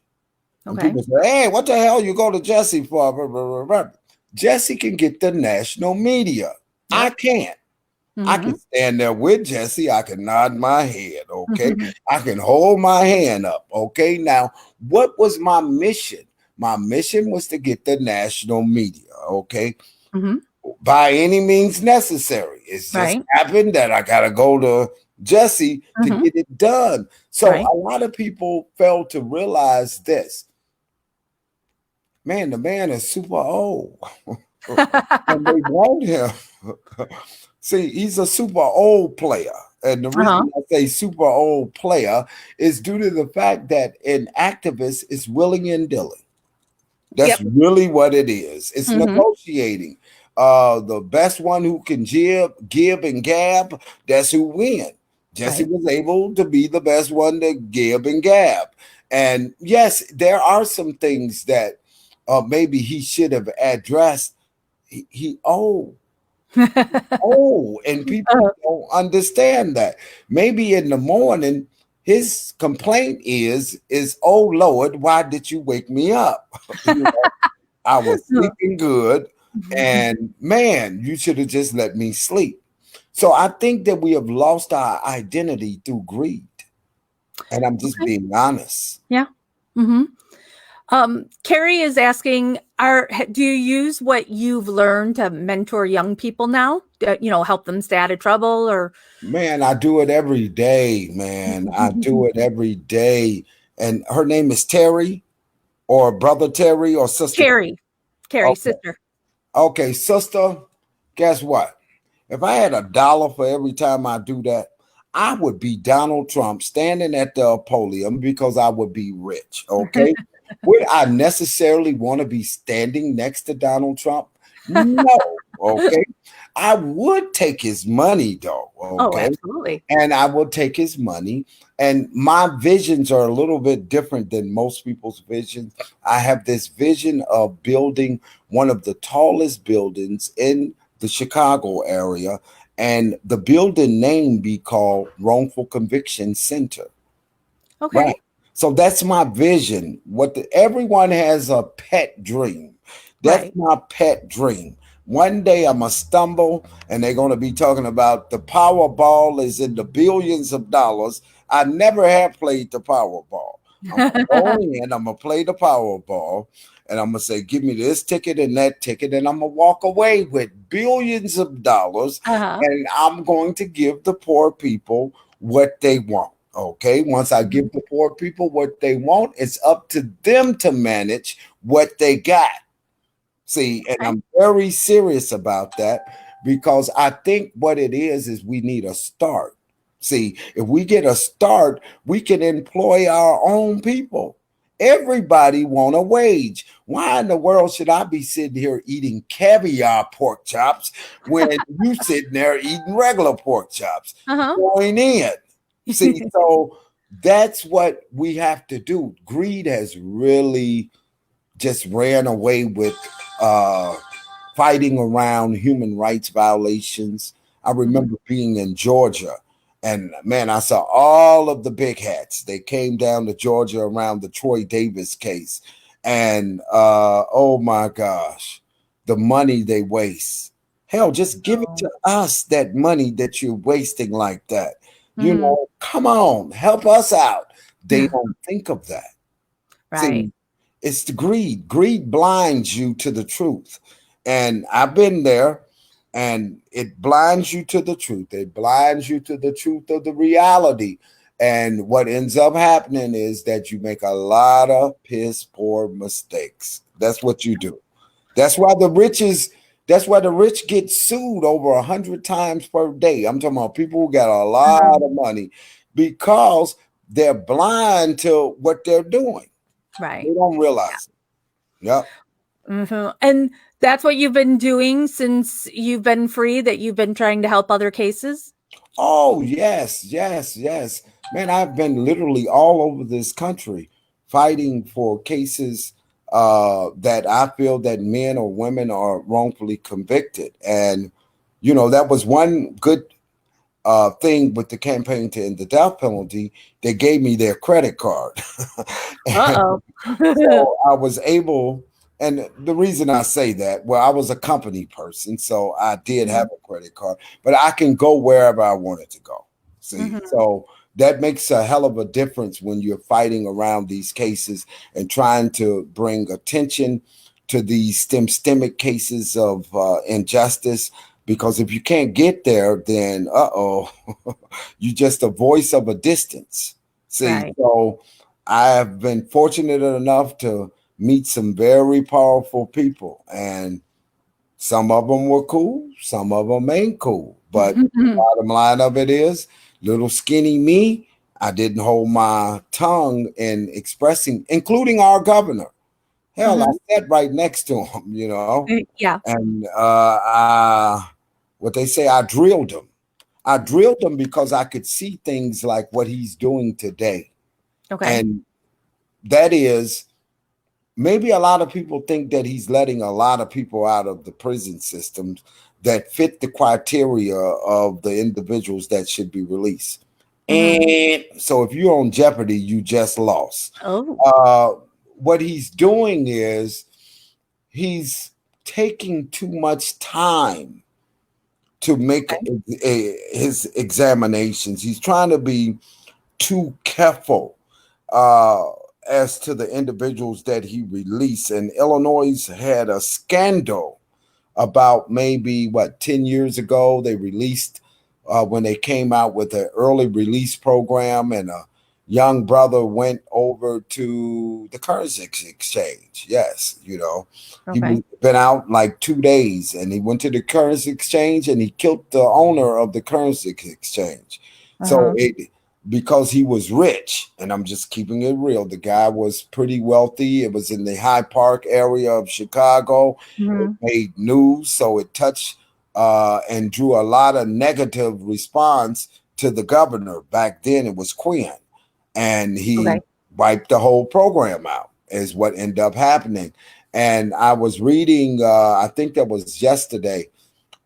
and Okay. people say, "Hey, what the hell you go to Jesse for?" Blah, blah, blah, blah. Jesse can get the national media. I Yep. can't. I can Mhm. stand there with Jesse. I can nod my head. Okay. I can hold my hand up. Okay. Now, what was my mission? My mission was to get the national media. Okay. Mhm. By any means necessary. It's just Right. happened that I got to go to Jesse to Mhm. get it done. So Right. a lot of people fail to realize this. Man, the man is super old. And they want him. See, he's a super old player. And the Uh-huh. reason I say super old player is due to the fact that an activist is willing and dealing. That's Yep. really what it is. It's Mhm. negotiating. The best one who can give and gab, that's who win. Jesse Right. was able to be the best one to give and gab. And yes, there are some things that maybe he should have addressed. He and people Uh, don't understand that. Maybe in the morning, his complaint is oh Lord, why did you wake me up? You know, I was sleeping good, and man, you should have just let me sleep. So I think that we have lost our identity through greed, and I'm just okay. being honest. Yeah. Mhm. Carrie is asking, do you use what you've learned to mentor young people now? Help them stay out of trouble or Man, I do it every day, man. I do it every day. And her name is Terry, or brother Terry, or sister. Carrie, Okay. sister. Okay, sister, guess what? If I had $1 for every time I do that, I would be Donald Trump standing at the podium because I would be rich. Okay. Would I necessarily want to be standing next to Donald Trump? No. Okay. I would take his money though. Oh, Okay. absolutely. And I will take his money. And my visions are a little bit different than most people's visions. I have this vision of building one of the tallest buildings in the Chicago area, and the building name be called Wrongful Conviction Center. Okay. Right. So that's my vision. Everyone has a pet dream. That's Right. my pet dream. One day I'm gonna stumble and they're gonna be talking about the Powerball is in the billions of dollars. I never have played the Powerball. I'm gonna go in, I'm gonna play the Powerball, and I'm gonna say, give me this ticket and that ticket, and I'm gonna walk away with billions of dollars, Uh-huh. and I'm going to give the poor people what they want. Okay, once I Mhm. give the poor people what they want, it's up to them to manage what they got. See, and Okay. I'm very serious about that because I think what it is we need a start. See, if we get a start, we can employ our own people. Everybody want a wage. Why in the world should I be sitting here eating caviar pork chops when you sitting there eating regular pork chops? Uh-huh. Join in. See, so that's what we have to do. Greed has really just ran away with uh, fighting around human rights violations. I Mhm. remember being in Georgia, and man, I saw all of the big hats. They came down to Georgia around the Troy Davis case, and oh my gosh, the money they waste. Hell, just give it Oh. to us, that money that you're wasting like that. You Mhm. know, come on, help us out. They don't think of that. Right. See, it's the greed. Greed blinds you to the truth. And I've been there, and it blinds you to the truth. It blinds you to the truth of the reality. And what ends up happening is that you make a lot of piss poor mistakes. That's what you do. That's why the rich is that's why the rich get sued over 100 times per day. I'm talking about people who got a lot Um, of money because they're blind to what they're doing. right. They don't realize it. Yep. And that's what you've been doing since you've been free, that you've been trying to help other cases? Oh, yes, yes, yes. Man, I've been literally all over this country fighting for cases that I feel that men or women are wrongfully convicted. And, that was one good thing with the campaign to end the death penalty. They gave me their credit card. Uh-oh. So I was able, and the reason I say that, well, I was a company person, so I did have Mhm. a credit card, but I can go wherever I wanted to go. See, Mhm. so that makes a hell of a difference when you're fighting around these cases and trying to bring attention to these systemic cases of injustice. Because if you can't get there, then you're just a voice of a distance. See, Right. so I have been fortunate enough to meet some very powerful people, and some of them were cool, some of them ain't cool. But bottom line of it is, little skinny me, I didn't hold my tongue in expressing, including our governor. Hell, Mhm. I sat right next to him, Yeah. and what they say, I drilled him. I drilled him because I could see things like what he's doing today. Okay. And that is, maybe a lot of people think that he's letting a lot of people out of the prison systems that fit the criteria of the individuals that should be released. Mhm. And so if you're on jeopardy, you just lost. Oh, Uh, what he's doing is he's taking too much time to make okay. his examinations. He's trying to be too careful uh, as to the individuals that he released. And Illinois had a scandal about maybe 10 years ago. They released when they came out with an early release program, and a young brother went over to the currency exchange. Yes, he Okay. was been out like 2 days, and he went to the currency exchange and he killed the owner of the currency exchange. So Uh-huh. it because he was rich, and I'm just keeping it real. The guy was pretty wealthy. It was in the Hyde Park area of Chicago. It Mhm. made news, so it touched and drew a lot of negative response to the governor. Back then, it was Quinn, and he Okay. wiped the whole program out. Is what ended up happening. And I was reading, I think that was yesterday.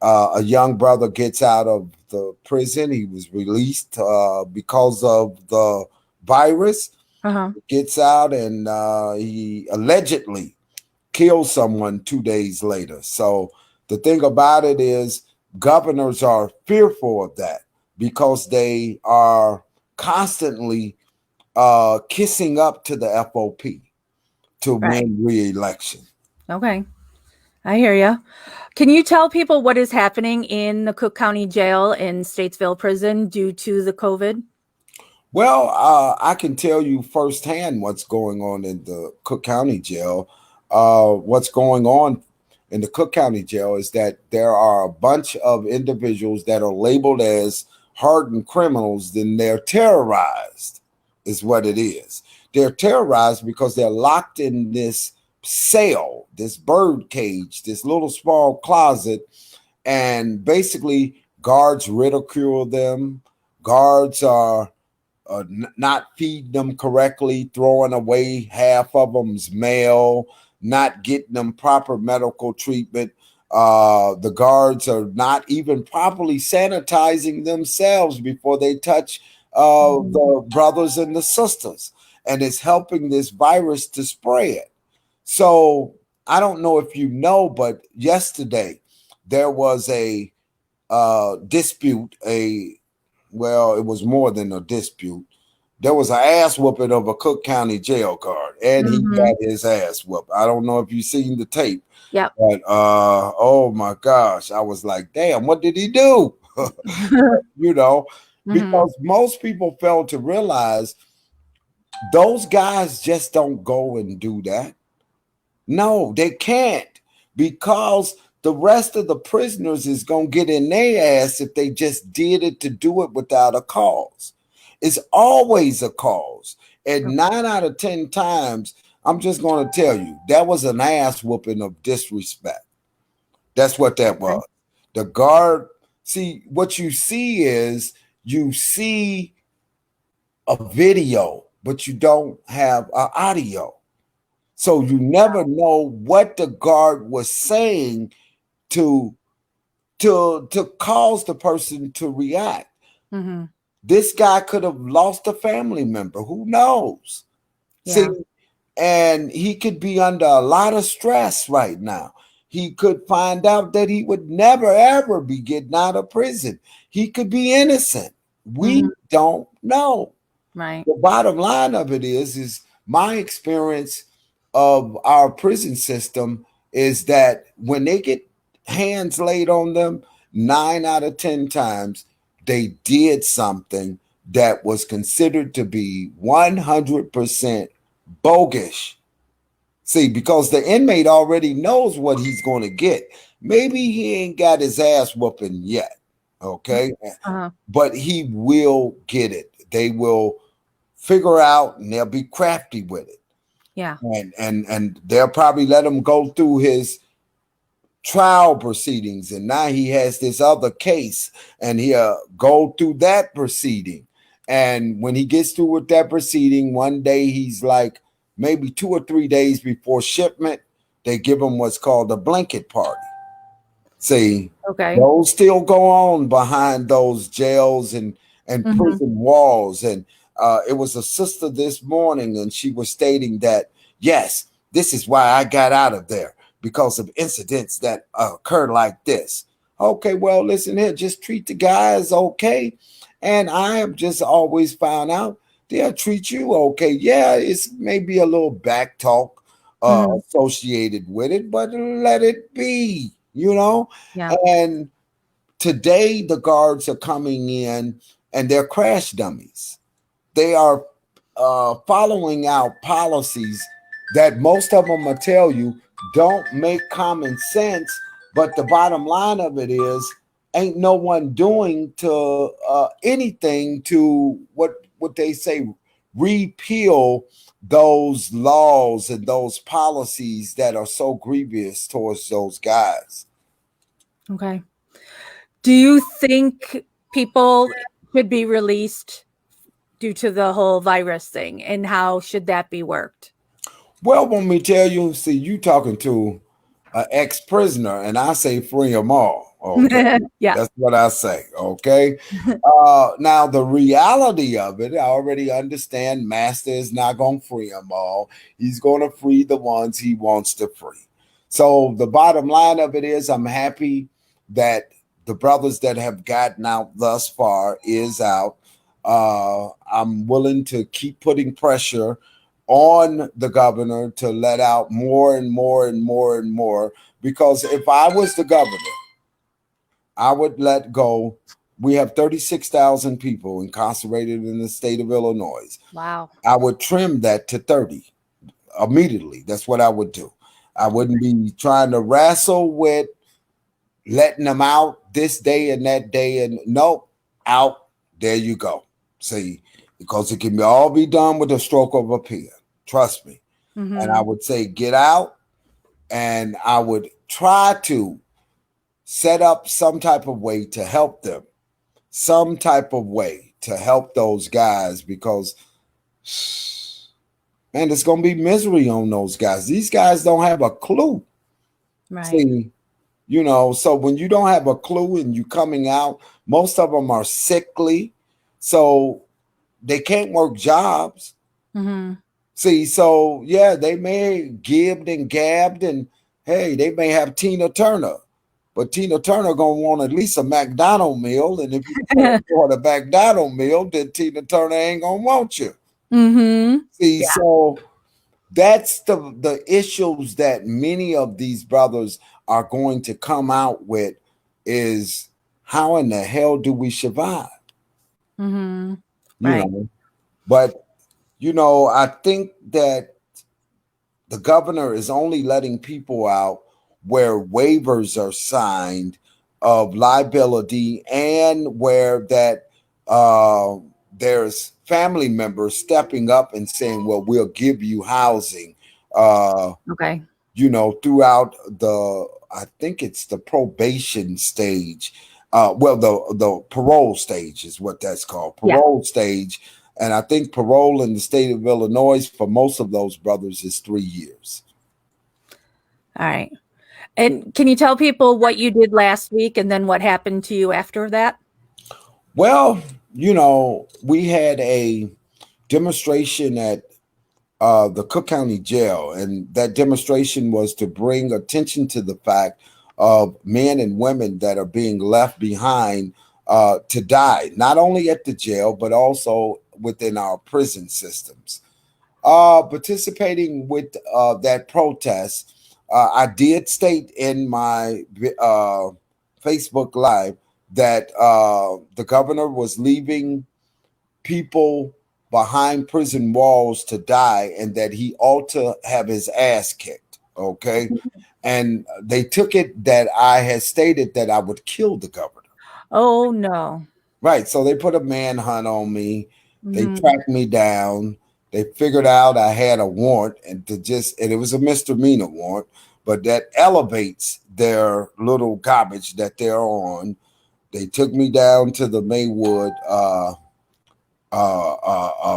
A young brother gets out of the prison. He was released because of the virus. Uh-huh. Gets out, and he allegedly kill someone 2 days later. So the thing about it is, governors are fearful of that because they are constantly kissing up to the FOP. to Right. win re-election. Okay. I hear you. Can you tell people what is happening in the Cook County Jail in Statesville Prison due to the COVID? Well, I can tell you firsthand what's going on in the Cook County Jail. What's going on in the Cook County Jail is that there are a bunch of individuals that are labeled as hardened criminals, then they're terrorized, is what it is. They're terrorized because they're locked in this cell, this bird cage, this little small closet, and basically guards ridicule them. Guards are not feeding them correctly, throwing away half of them's mail, not getting them proper medical treatment. The guards are not even properly sanitizing themselves before they touch the brothers and the sisters, and it's helping this virus to spread. So I don't know if you know, but yesterday there was a dispute, well, it was more than a dispute. There was an ass whooping of a Cook County jail guard, and he got his ass whooped. I don't know if you've seen the tape. Yep. But oh my gosh, I was like, damn, what did he do? You know, because most people fail to realize those guys just don't go and do that. No, they can't, because the rest of the prisoners is going to get in their ass if they just did it to do it without a cause. It's always a cause. And 9 out of 10 times, I'm just going to tell you, that was an ass whooping of disrespect. That's what that was. The guard, see, what you see is you see a video, but you don't have an audio. So you never know what the guard was saying to cause the person to react. This guy could have lost a family member. Who knows? Yeah. See, and he could be under a lot of stress right now. He could find out that he would never, ever be getting out of prison. He could be innocent. We don't know. Right. The bottom line of it is my experience of our prison system is that when they get hands laid on them, 9 out of 10 times, they did something that was considered to be 100% bogus. See, because the inmate already knows what he's going to get. Maybe he ain't got his ass whooping yet, okay? But he will get it. They will figure out, and they'll be crafty with it. Yeah. And they'll probably let him go through his trial proceedings, and now he has this other case, and he'll go through that proceeding. And when he gets through with that proceeding, one day he's like maybe 2 or 3 days before shipment, they give him what's called a blanket party. See, those still go on behind those jails and prison walls. And it was a sister this morning, and she was stating that, yes, this is why I got out of there, because of incidents that occur like this. Okay, well, listen here, just treat the guys okay. And I have just always found out they'll treat you okay. Yeah, it's maybe a little back talk associated with it, but let it be, you know? Yeah. And today the guards are coming in and they're crash dummies. They are following out policies that most of them will tell you don't make common sense, but the bottom line of it is ain't no one doing to anything to what they say, repeal those laws and those policies that are so grievous towards those guys. Okay. Do you think people should be released due to the whole virus thing, and how should that be worked? Well, when we tell you, see, you talking to an ex-prisoner, and I say free them all. Okay, yeah, that's what I say. Okay, now the reality of it, I already understand. Master is not going to free them all. He's going to free the ones he wants to free. So the bottom line of it is, I'm happy that the brothers that have gotten out thus far is out. I'm willing to keep putting pressure on the governor to let out more and more and more and more. Because if I was the governor, I would let go. We have 36,000 people incarcerated in the state of Illinois. Wow. I would trim that to 30 immediately. That's what I would do. I wouldn't be trying to wrestle with letting them out this day and that day. And nope, out. There you go. See, because it can all be done with a stroke of a pen. Trust me. And I would say, get out. And I would try to set up some type of way to help them, some type of way to help those guys, because man, there's going to be misery on those guys. These guys don't have a clue. Right. See, you know, so when you don't have a clue and you coming out, most of them are sickly, so they can't work jobs. See, so yeah, they may gibbed and gabbed, and hey, they may have Tina Turner, but Tina Turner gonna want at least a McDonald meal, and if you can't afford a McDonald meal, then Tina Turner ain't gonna want you. See, so that's the issues that many of these brothers are going to come out with, is how in the hell do we survive? You know, but you know, I think that the governor is only letting people out where waivers are signed of liability, and where that there's family members stepping up and saying, well, we'll give you housing. Okay. You know, throughout the, I think it's the probation stage. Well, the parole stage is what that's called, parole stage. And I think parole in the state of Illinois for most of those brothers is 3 years. All right. And can you tell people what you did last week and then what happened to you after that? Well, you know, we had a demonstration at the Cook County Jail, and that demonstration was to bring attention to the fact of men and women that are being left behind to die, not only at the jail, but also within our prison systems. Participating with that protest, I did state in my Facebook Live that the governor was leaving people behind prison walls to die, and that he ought to have his ass kicked. Okay. And they took it that I had stated that I would kill the governor. Oh, no. Right. So they put a manhunt on me. They tracked me down. They figured out I had a warrant, and it was a misdemeanor warrant, but that elevates their little garbage that they're on. They took me down to the Maywood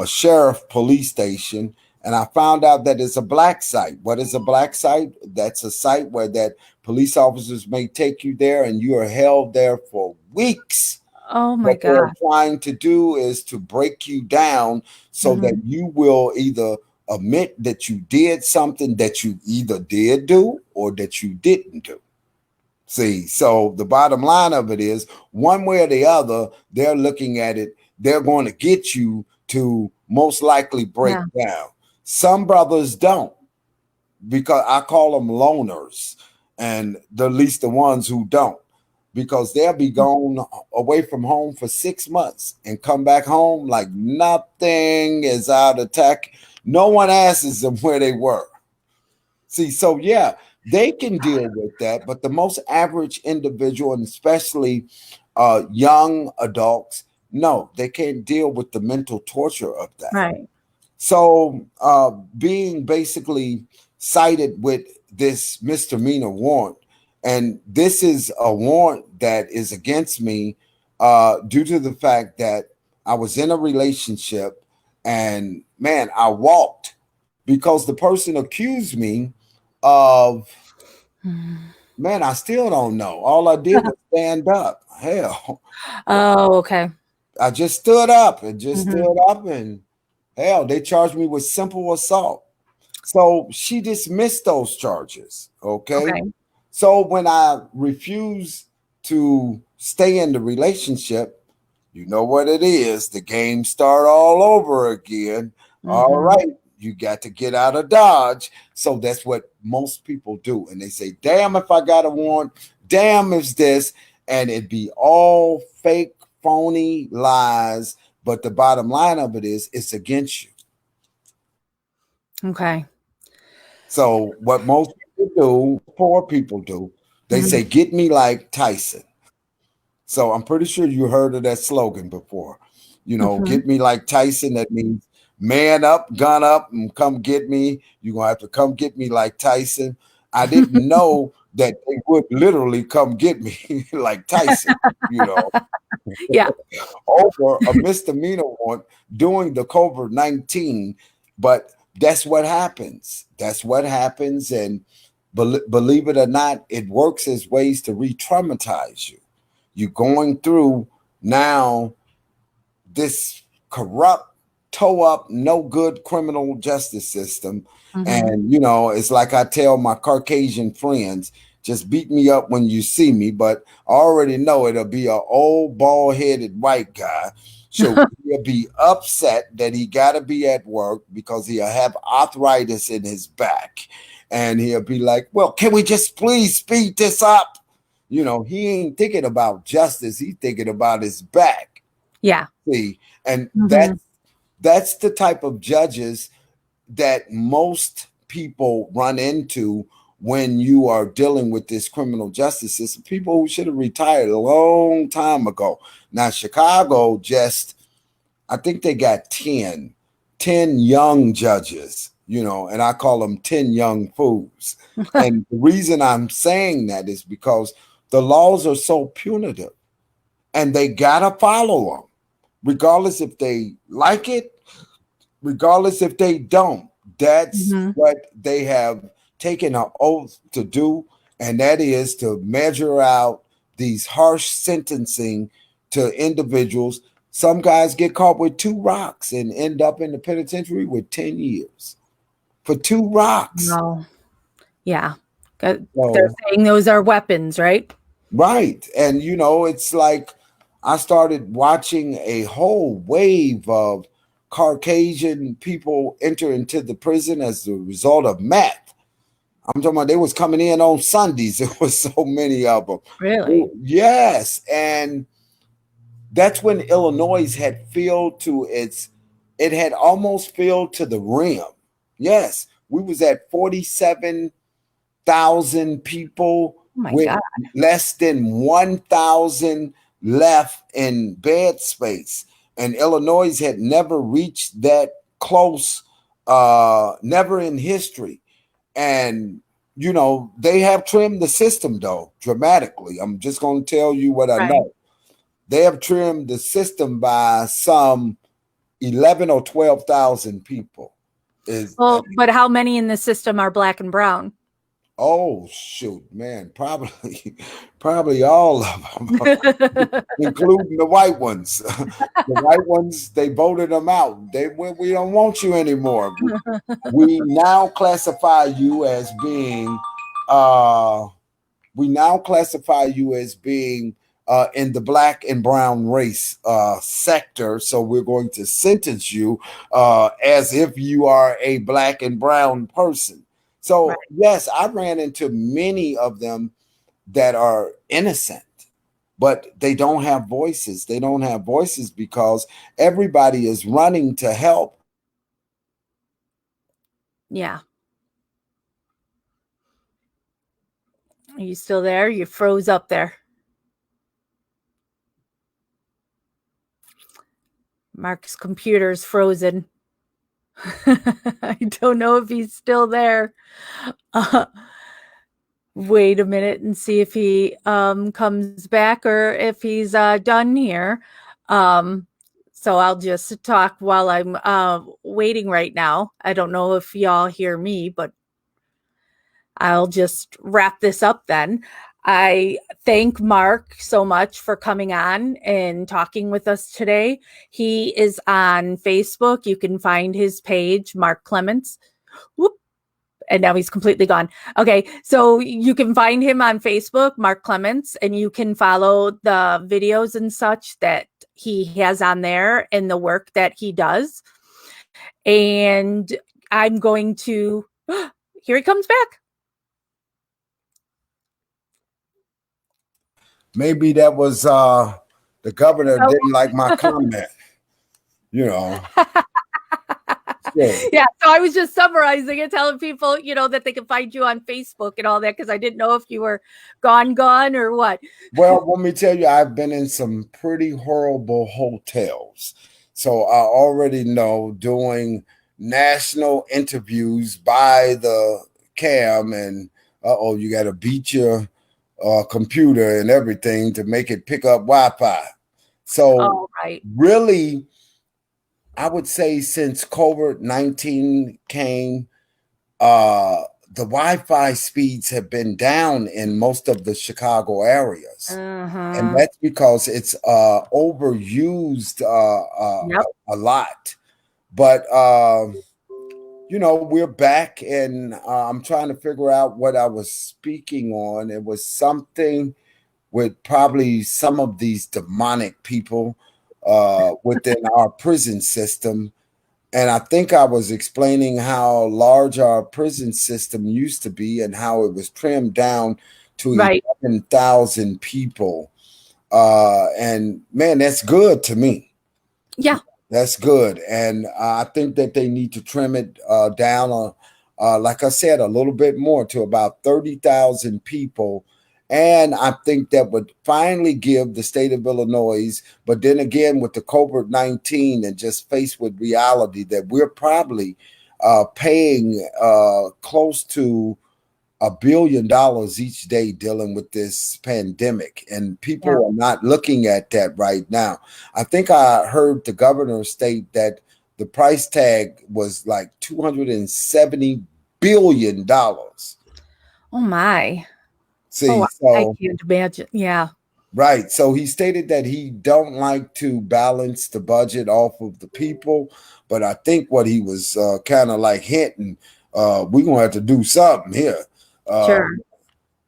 sheriff police station, and I found out that it's a black site. What is a black site? That's a site where that police officers may take you there, and you are held there for weeks. Oh my What they're God. trying to do is to break you down so that you will either admit that you did something that you either did do or that you didn't do. See, so the bottom line of it is, one way or the other, they're looking at it, they're going to get you to most likely break down. Some brothers don't, because I call them loners, and at least the ones who don't, because they'll be gone away from home for 6 months and come back home like nothing is out of attack. No one asks them where they were. See, so yeah, they can deal with that, but the most average individual, and especially young adults, no, they can't deal with the mental torture of that. Right. So being basically cited with this misdemeanor warrant, and this is a warrant that is against me due to the fact that I was in a relationship, and man, I walked because the person accused me of, man, I still don't know. All I did was stand up. Hell. Oh, okay. I just stood up and hell, they charged me with simple assault. So she dismissed those charges. Okay. So when I refused to stay in the relationship, you know what it is. The game start all over again. All right. you got to get out of Dodge. So that's what most people do. And they say, damn, if I got a warrant, damn, if this, and it'd be all fake, phony lies. But the bottom line of it is it's against you. Okay. So what most people do, poor people do, they say, get me like Tyson. So I'm pretty sure you heard of that slogan before. You know, get me like Tyson. That means man up, gun up, and come get me. You're going to have to come get me like Tyson. I didn't know that they would literally come get me like Tyson, you know. Yeah. Over a misdemeanor warrant doing the COVID-19. But that's what happens. That's what happens. And believe it or not, it works as ways to re-traumatize you. You're going through now this corrupt, toe up, no good criminal justice system. And, you know, it's like I tell my Caucasian friends, just beat me up when you see me, but I already know it'll be an old bald-headed white guy. So he'll be upset that he got to be at work because he'll have arthritis in his back. And he'll be like, well, can we just please speed this up? You know, he ain't thinking about justice. He's thinking about his back. Yeah. See, and that's the type of judges that most people run into when you are dealing with this criminal justice system. People who should have retired a long time ago. Now, Chicago I think they got 10 young judges, you know, and I call them 10 young fools. And the reason I'm saying that is because the laws are so punitive and they got to follow them, regardless if they like it, regardless if they don't. That's what they have taken an oath to do, and that is to measure out these harsh sentencing to individuals. Some guys get caught with 2 rocks and end up in the penitentiary with 10 years for 2 rocks. No. Yeah. They're saying those are weapons, right? Right. And, you know, it's like I started watching a whole wave of Caucasian people enter into the prison as a result of meth. I'm talking about they was coming in on Sundays. There was so many of them. Really? Yes. And that's when Illinois had filled to it had almost filled to the rim. Yes. We was at 47,000 people with less than 1,000 left in bed space. And Illinois had never reached that close, never in history. And, you know, they have trimmed the system, though, dramatically. I'm just going to tell you what I know. They have trimmed the system by some 11 or 12,000 people. But how many in the system are black and brown? Oh, shoot, man, probably all of them, including the white ones. The white ones, they voted them out. We don't want you anymore. We now classify you as being in the black and brown race sector. So we're going to sentence you as if you are a black and brown person. So, yes, I ran into many of them that are innocent, but they don't have voices. They don't have voices because everybody is running to help. Yeah. Are you still there? You froze up there. Mark's computer's frozen. I don't know if he's still there. Wait a minute and see if he comes back or if he's done here. So I'll just talk while I'm waiting right now. I don't know if y'all hear me, but I'll just wrap this up then. I thank Mark so much for coming on and talking with us today. He is on Facebook. You can find his page, Mark Clements. Whoop. And now he's completely gone. Okay, so you can find him on Facebook, Mark Clements, and you can follow the videos and such that he has on there and the work that he does. And I'm going to, here he comes back. Maybe that was the governor didn't like my comment, you know. Sure. Yeah, so I was just summarizing it, telling people, that they can find you on Facebook and all that, because I didn't know if you were gone or what. Well, let me tell you, I've been in some pretty horrible hotels. So I already know doing national interviews by the cam and oh, you got to beat your computer and everything to make it pick up Wi-Fi. So right. really, I would say since COVID-19 came, the Wi-Fi speeds have been down in most of the Chicago areas. And that's because it's overused a lot. But we're back, and I'm trying to figure out what I was speaking on. It was something with probably some of these demonic people within our prison system. And I think I was explaining how large our prison system used to be and how it was trimmed down to 11,000 people. And man, that's good to me. Yeah. That's good. And I think that they need to trim it down, like I said, a little bit more to about 30,000 people. And I think that would finally give the state of Illinois, but then again, with the COVID-19 and just faced with reality that we're probably paying close to $1 billion each day dealing with this pandemic, and people are not looking at that right now. I think I heard the governor state that the price tag was like $270 billion. Oh my. See, I can't imagine. Yeah. Right. So he stated that he don't like to balance the budget off of the people, but I think what he was kind of like hinting, we're gonna have to do something here. Sure.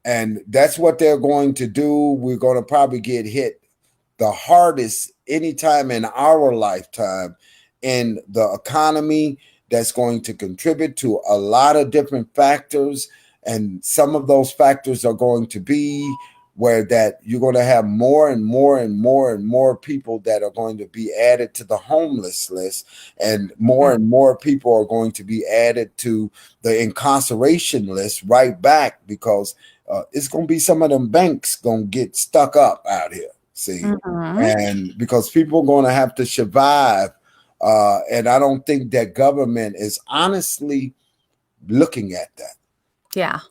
And that's what they're going to do. We're going to probably get hit the hardest anytime in our lifetime in the economy. That's going to contribute to a lot of different factors. And some of those factors are going to be where that you're going to have more and more and more and more people that are going to be added to the homeless list, and more people are going to be added to the incarceration list right back, because it's going to be some of them banks going to get stuck up out here. See, and because people are going to have to survive. And I don't think that government is honestly looking at that. Yeah.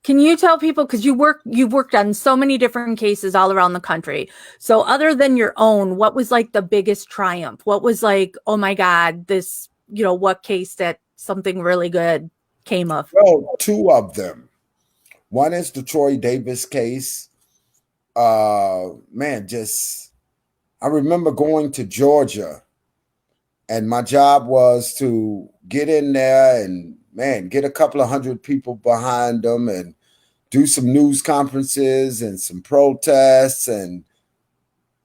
Can you tell people, because you've worked on so many different cases all around the country. So other than your own, what was like the biggest triumph? What was like, oh my God, this, what case that something really good came of? Well, two of them. One is the Troy Davis case. Man, I remember going to Georgia, and my job was to get in there and get a couple of hundred people behind them and do some news conferences and some protests, and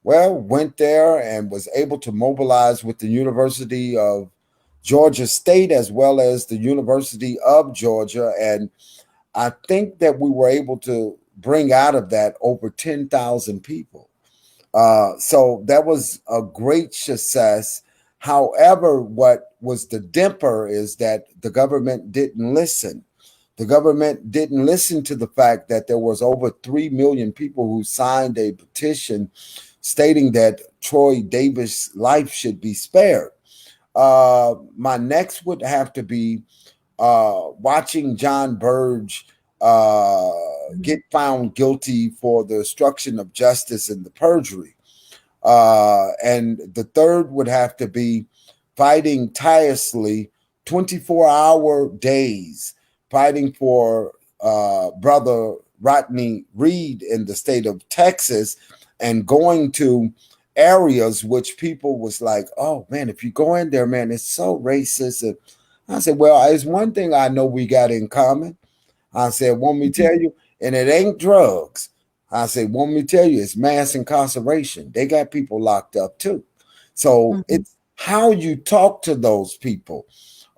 went there and was able to mobilize with the University of Georgia State as well as the University of Georgia. And I think that we were able to bring out of that over 10,000 people. So that was a great success. However, what was the dimper is that the government didn't listen. The government didn't listen to the fact that there was over 3 million people who signed a petition stating that Troy Davis' life should be spared. My next would have to be watching John Burge get found guilty for the obstruction of justice and the perjury. And the third would have to be fighting tirelessly 24-hour days, fighting for brother Rodney Reed in the state of Texas, and going to areas which people was like, oh man, if you go in there, man, it's so racist. And I said, well, there's one thing I know we got in common. I said, want me to tell you? And it ain't drugs. I said, want me to tell you, it's mass incarceration. They got people locked up too. So it's how you talk to those people.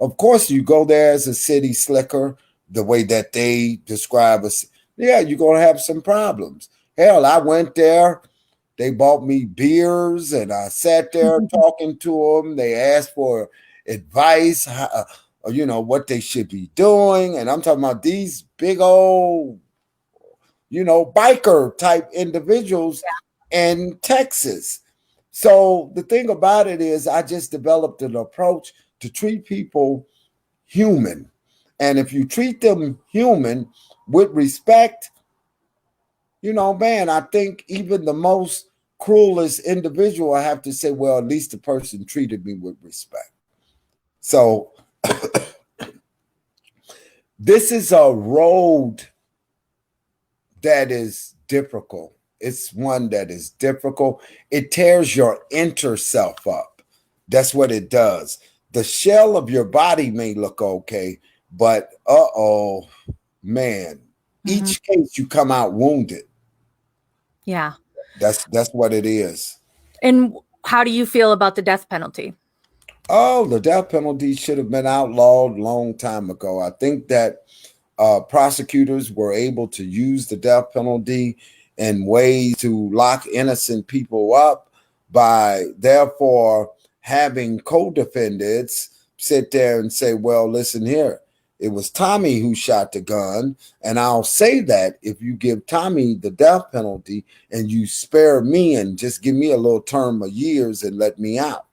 Of course, you go there as a city slicker, the way that they describe us. Yeah, you're gonna have some problems. Hell, I went there. They bought me beers, and I sat there talking to them. They asked for advice, what they should be doing, and I'm talking about these big old, biker type individuals in Texas. So the thing about it is, I just developed an approach to treat people human. And if you treat them human with respect, man, I think even the most cruelest individual, I have to say, well, at least the person treated me with respect. So this is a road that is difficult. It's one that is difficult. It tears your inner self up. That's what it does. The shell of your body may look okay, but man, each case you come out wounded. Yeah. That's what it is. And how do you feel about the death penalty? Oh, the death penalty should have been outlawed a long time ago. I think that prosecutors were able to use the death penalty in ways to lock innocent people up by therefore having co-defendants sit there and say, well, listen here, it was Tommy who shot the gun, and I'll say that if you give Tommy the death penalty and you spare me and just give me a little term of years and let me out.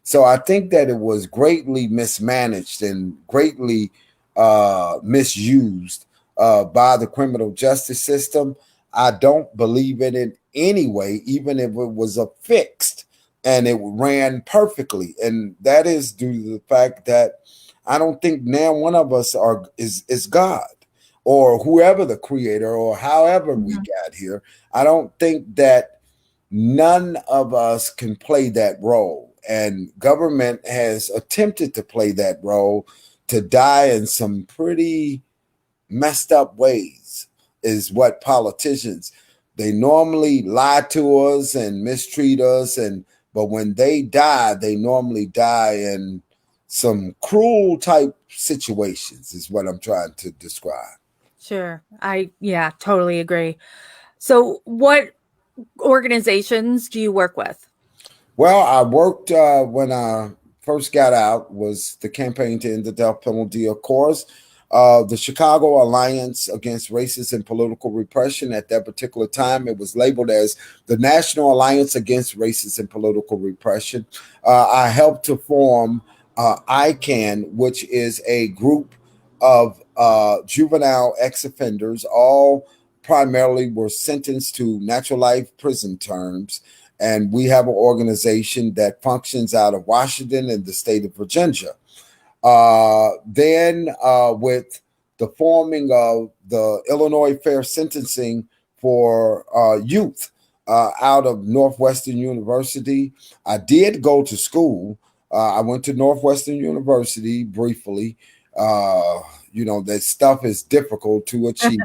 So I think that it was greatly mismanaged and greatly misused by the criminal justice system. I don't believe in it anyway, even if it was a fixed and it ran perfectly. And that is due to the fact that I don't think now one of us is God or whoever the creator or however we got here. I don't think that none of us can play that role. And government has attempted to play that role to die in some pretty messed up ways is what politicians, they normally lie to us and mistreat us. But when they die, they normally die in some cruel type situations is what I'm trying to describe. Sure. Totally agree. So what organizations do you work with? Well, I worked when I first got out was the campaign to end the death penalty, of course. The Chicago Alliance Against Racist and Political Repression. At that particular time, it was labeled as the National Alliance Against Racist and Political Repression. I helped to form ICANN, which is a group of juvenile ex-offenders, all primarily were sentenced to natural life prison terms. And we have an organization that functions out of Washington and the state of Virginia. Then with the forming of the Illinois Fair Sentencing for youth out of Northwestern University, I did go to school. I went to Northwestern University briefly. That stuff is difficult to achieve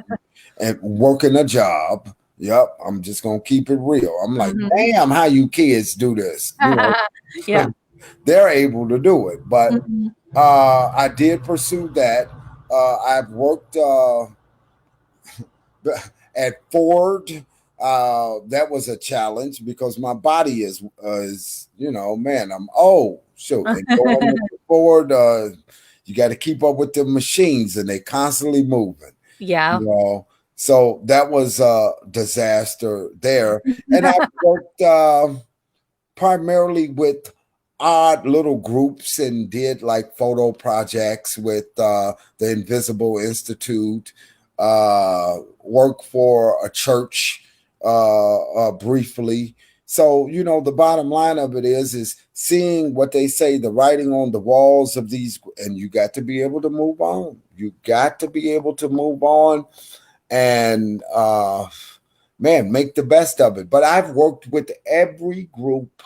and working a job. Yep, I'm just gonna keep it real. I'm like, damn, how you kids do this? Yeah. They're able to do it. But I did pursue that. I've worked at Ford. That was a challenge because my body is man, I'm old. Shoot, and going to Ford, you got to keep up with the machines, and they constantly moving. Yeah. So that was a disaster there. And I worked primarily with odd little groups and did like photo projects with the Invisible Institute, work for a church briefly. So, the bottom line of it is seeing what they say, the writing on the walls of these, and you got to be able to move on. You got to be able to move on and, make the best of it. But I've worked with every group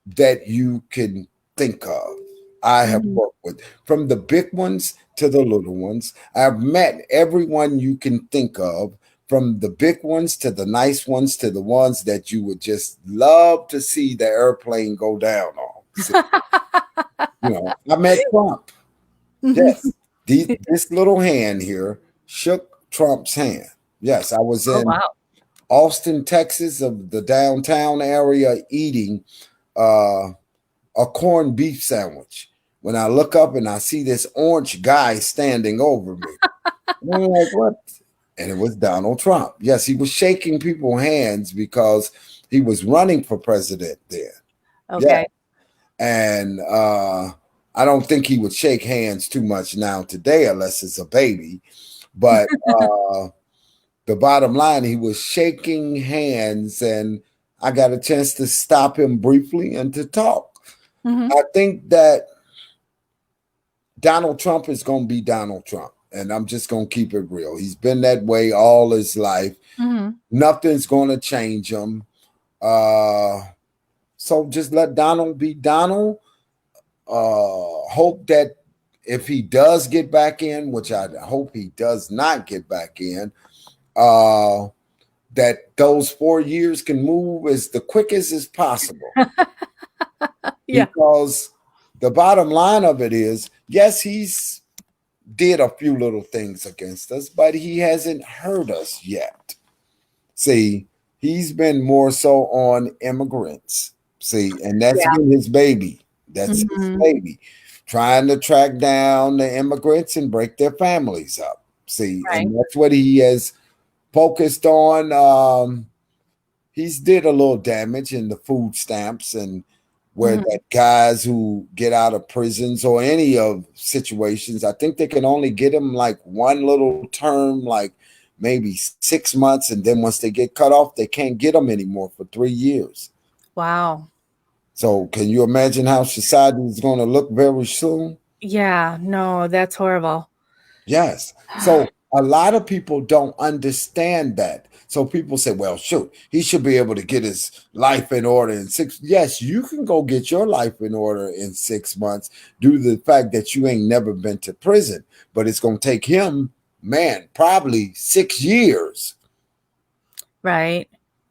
that you can think of. I have worked with, from the big ones to the little ones. I've met everyone you can think of, from the big ones to the nice ones to the ones that you would just love to see the airplane go down on. So, I met Trump. Yes, this little hand here shook Trump's hand. Yes, I was Oh, in wow. Austin, Texas, of the downtown area, eating uh, a corned beef sandwich. When I look up and I see this orange guy standing over me, and I'm like, "What?" And it was Donald Trump. Yes, he was shaking people's hands because he was running for president then. Yeah, Okay. and I don't think he would shake hands too much now today unless it's a baby. But the bottom line, he was shaking hands, and I got a chance to stop him briefly and to talk. Hmm. I think that Donald Trump is going to be Donald Trump, and I'm just going to keep it real. He's been that way all his life. Hmm. Nothing's going to change him. Uh, so just let Donald be Donald. Hope that if he does get back in, which I hope he does not get back in, uh, that those 4 years can move as the quickest as possible. Yeah. Because the bottom line of it is, yes, he's did a few little things against us, but he hasn't hurt us yet. See, he's been more so on immigrants. See, and that's Yeah. been his baby. That's his Hmm. baby. Trying to track down the immigrants and break their families up. See, Right. and that's what he has focused on. He's did a little damage in the food stamps and where Hmm. that guys who get out of prisons or any of situations, I think they can only get them like one little term, like maybe 6 months, and then once they get cut off, they can't get them anymore for 3 years. Wow. So can you imagine how society is going to look very soon? Yeah. No, that's horrible. Yes. So a lot of people don't understand that. So people say, well, shoot, he should be able to get his life in order in six. Yes, you can go get your life in order in 6 months due to the fact that you ain't never been to prison. But it's going to take him, man, probably 6 years. Right.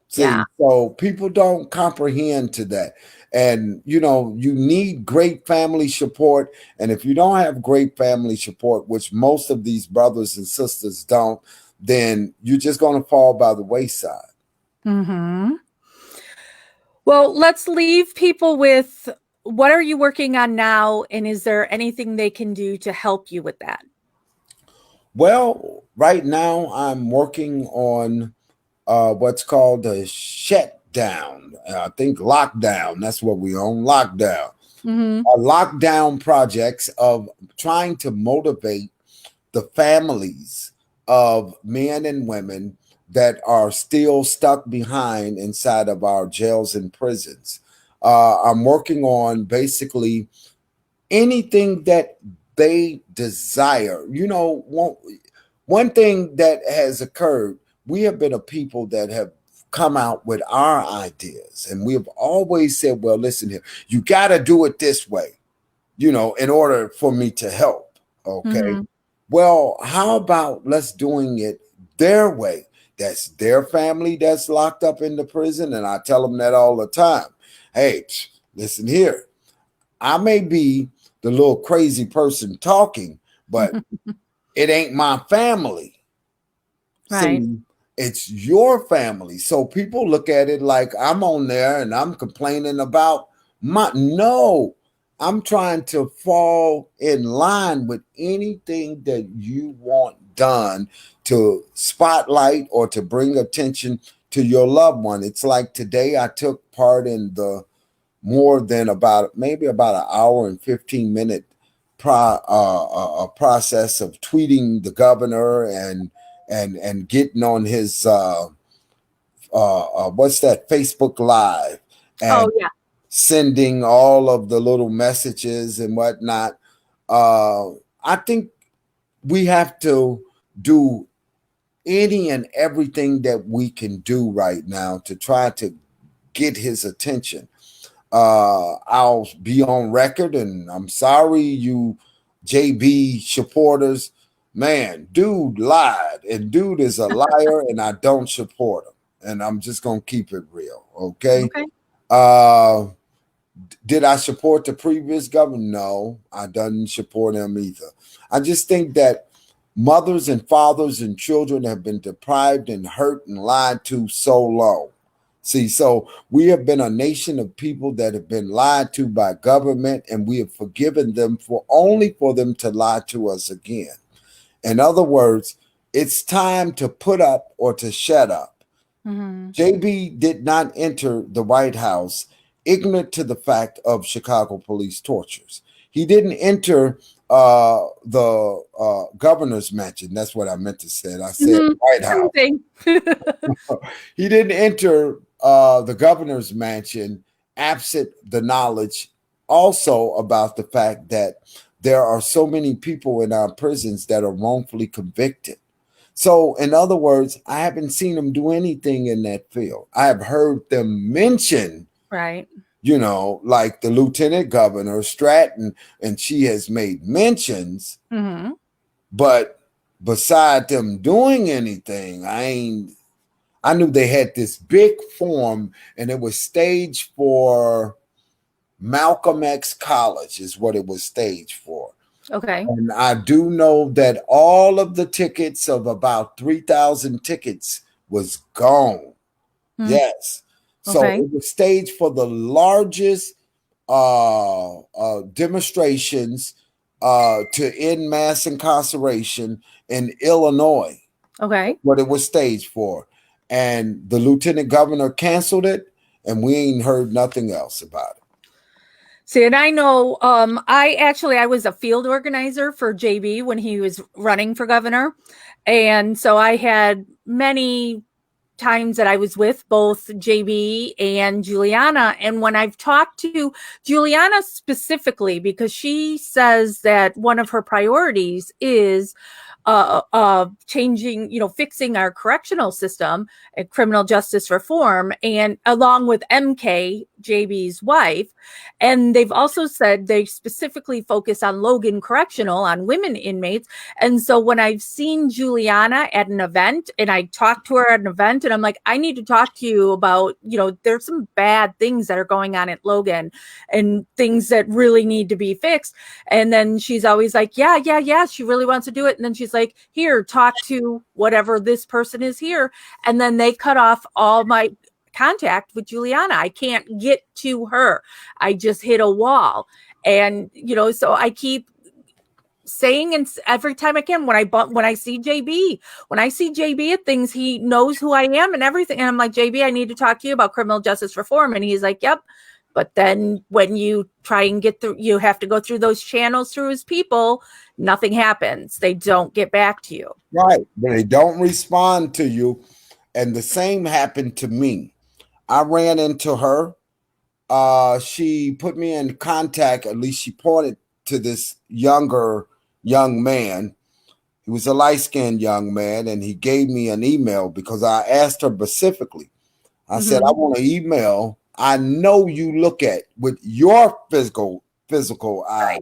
See, Yeah. so people don't comprehend to that. And you need great family support. And if you don't have great family support, which most of these brothers and sisters don't, then you're just going to fall by the wayside. Hmm. Well, let's leave people with what are you working on now? And is there anything they can do to help you with that? Well, right now I'm working on what's called a shutdown. I think lockdown. That's what we own, lockdown. Hmm. Lockdown projects of trying to motivate the families of men and women that are still stuck behind inside of our jails and prisons. I'm working on basically anything that they desire. One thing that has occurred, we have been a people that have come out with our ideas, and we have always said, well, listen here, you got to do it this way, in order for me to help. Okay. Hmm. Well, how about let's doing it their way? That's their family that's locked up in the prison. And I tell them that all the time. Hey, listen here. I may be the little crazy person talking, but it ain't my family. Right. See, it's your family. So people look at it like I'm on there and I'm complaining about my no. I'm trying to fall in line with anything that you want done to spotlight or to bring attention to your loved one. It's like today I took part in the more than maybe about an hour and 15-minute process of tweeting the governor and getting on his what's that, Facebook Live, Oh, and yeah. sending all of the little messages and whatnot. I think we have to do any and everything that we can do right now to try to get his attention. I'll be on record, and I'm sorry, you JB supporters. Man, dude lied, and dude is a liar, and I don't support him. And I'm just gonna keep it real, okay? Okay. Uh, Did I support the previous governor? No, I didn't support him either. I just think that mothers and fathers and children have been deprived and hurt and lied to so long. See, so we have been a nation of people that have been lied to by government, and we have forgiven them for only for them to lie to us again. In other words, it's time to put up or to shut up. Mm-hmm. JB did not enter the White House ignorant to the fact of Chicago police tortures. He didn't enter the governor's mansion. That's what I meant to say. I said White House. He didn't enter the governor's mansion absent the knowledge also about the fact that there are so many people in our prisons that are wrongfully convicted. So, in other words, I haven't seen them do anything in that field. I have heard them mention, right, you know, like the lieutenant governor Stratton, and she has made mentions, mm-hmm. but beside them doing anything, I knew they had this big forum, and it was staged for Malcolm X College, is what it was staged for. Okay. And I do know that all of the tickets of about 3,000 tickets was gone. Yes. So it was staged for the largest demonstrations to end mass incarceration in Illinois. Okay. What it was staged for. And the lieutenant governor canceled it, and we ain't heard nothing else about it. See, and I know, I was a field organizer for JB when he was running for governor. And so I had many times that I was with both JB and Juliana. And when I've talked to Juliana specifically, because she says that one of her priorities is changing, fixing our correctional system and criminal justice reform, and along with MK, JB's wife. And they've also said they specifically focus on Logan Correctional, on women inmates. And so when I've seen Juliana at an event, and I talked to her at an event, and I'm like, I need to talk to you about, there's some bad things that are going on at Logan and things that really need to be fixed. And then she's always like, yeah, she really wants to do it. And then she's like, here, talk to whatever this person is here. And then they cut off all my contact with Juliana. I can't get to her. I just hit a wall. And, so I keep saying, and every time I can, when I see JB at things, he knows who I am and everything. And I'm like, JB, I need to talk to you about criminal justice reform. And he's like, yep. But then when you try and get through, you have to go through those channels through his people, nothing happens. They don't get back to you. Right. They don't respond to you. And the same happened to me. I ran into her. She put me in contact, at least she pointed to this young man. He was a light-skinned young man, and he gave me an email because I asked her specifically. I said, I want an email I know you look at with your physical eyes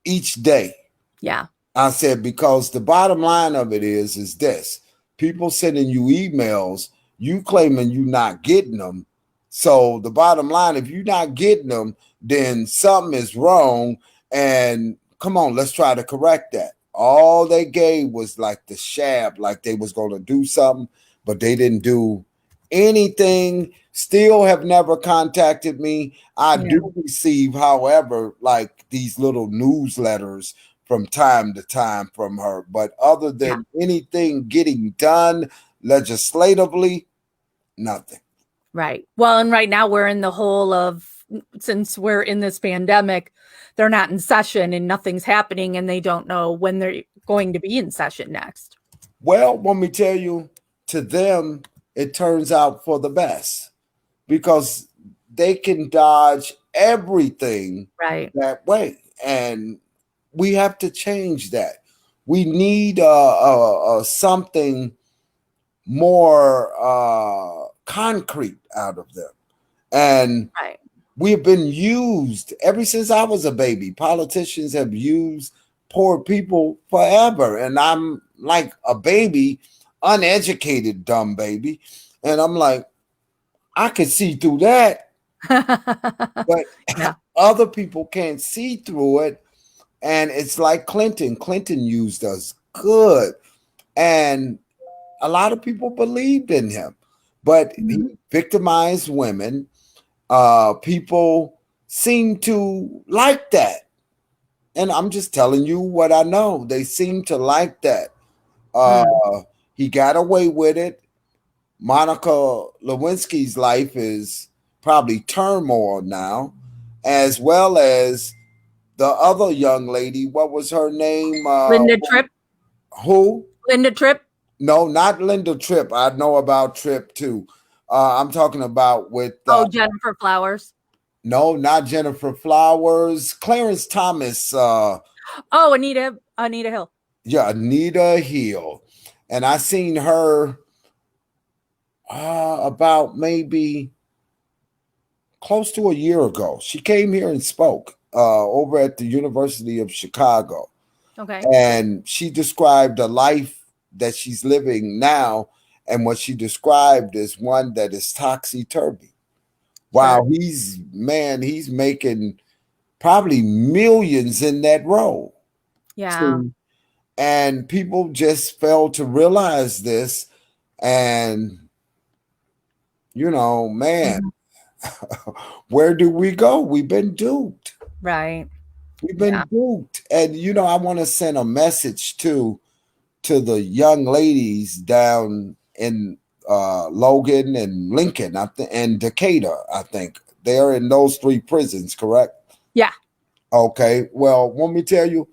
each day. Yeah. I said, because the bottom line of it is this. People sending you emails, you claiming you're not getting them. So the bottom line, if you're not getting them, then something is wrong. And come on, let's try to correct that. All they gave was like the shab, like they was going to do something, but they didn't do anything. Still have never contacted me. I do receive, however, like these little newsletters from time to time from her. But other than anything getting done legislatively, nothing. Right. Well, and right now we're in the whole of, since we're in this pandemic, they're not in session and nothing's happening, and they don't know when they're going to be in session next. Well, let me tell you, to them, it turns out for the best because they can dodge everything that way. And we have to change that. We need something more concrete out of them. And we have been used ever since I was a baby. Politicians have used poor people forever. And I'm like a baby, uneducated, dumb baby. And I'm like, I could see through that. but Yeah. other people can't see through it. And it's like Clinton. Clinton used us good. And a lot of people believed in him, but he Mhm. victimized women. People seem to like that. And I'm just telling you what I know. They seem to like that. Uh, Mm. he got away with it. Monica Lewinsky's life is probably turmoil now, as well as the other young lady. What was her name? Linda Tripp. Who? Linda Tripp. No, not Linda Tripp. I know about Tripp too. I'm talking about with Oh, Jennifer Flowers. no, not Jennifer Flowers. Clarence Thomas. Oh, Anita Hill. Yeah, Anita Hill. And I seen her about maybe close to a year ago. She came here and spoke over at the University of Chicago. Okay. And she described a life that she's living now. And what she described is one that is topsy-turvy. Sure. Wow, he's making probably millions in that role. Yeah. See? And people just fail to realize this. And, man, Mhm. where do we go? We've been duped. Right. We've Yeah. been duped. And, I want to send a message to the young ladies down in Logan and Lincoln, and Decatur, I think. They're in those three prisons, correct? Yeah. Okay. Well, let me tell you,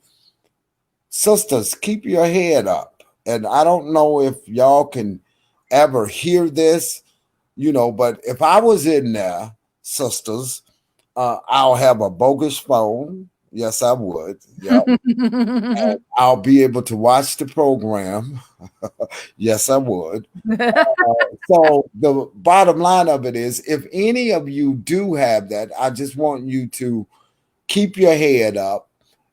sisters, keep your head up. And I don't know if y'all can ever hear this, but if I was in there, sisters, I'll have a bogus phone. Yes, I would. Yeah. I'll be able to watch the program. Yes, I would. So the bottom line of it is, if any of you do have that, I just want you to keep your head up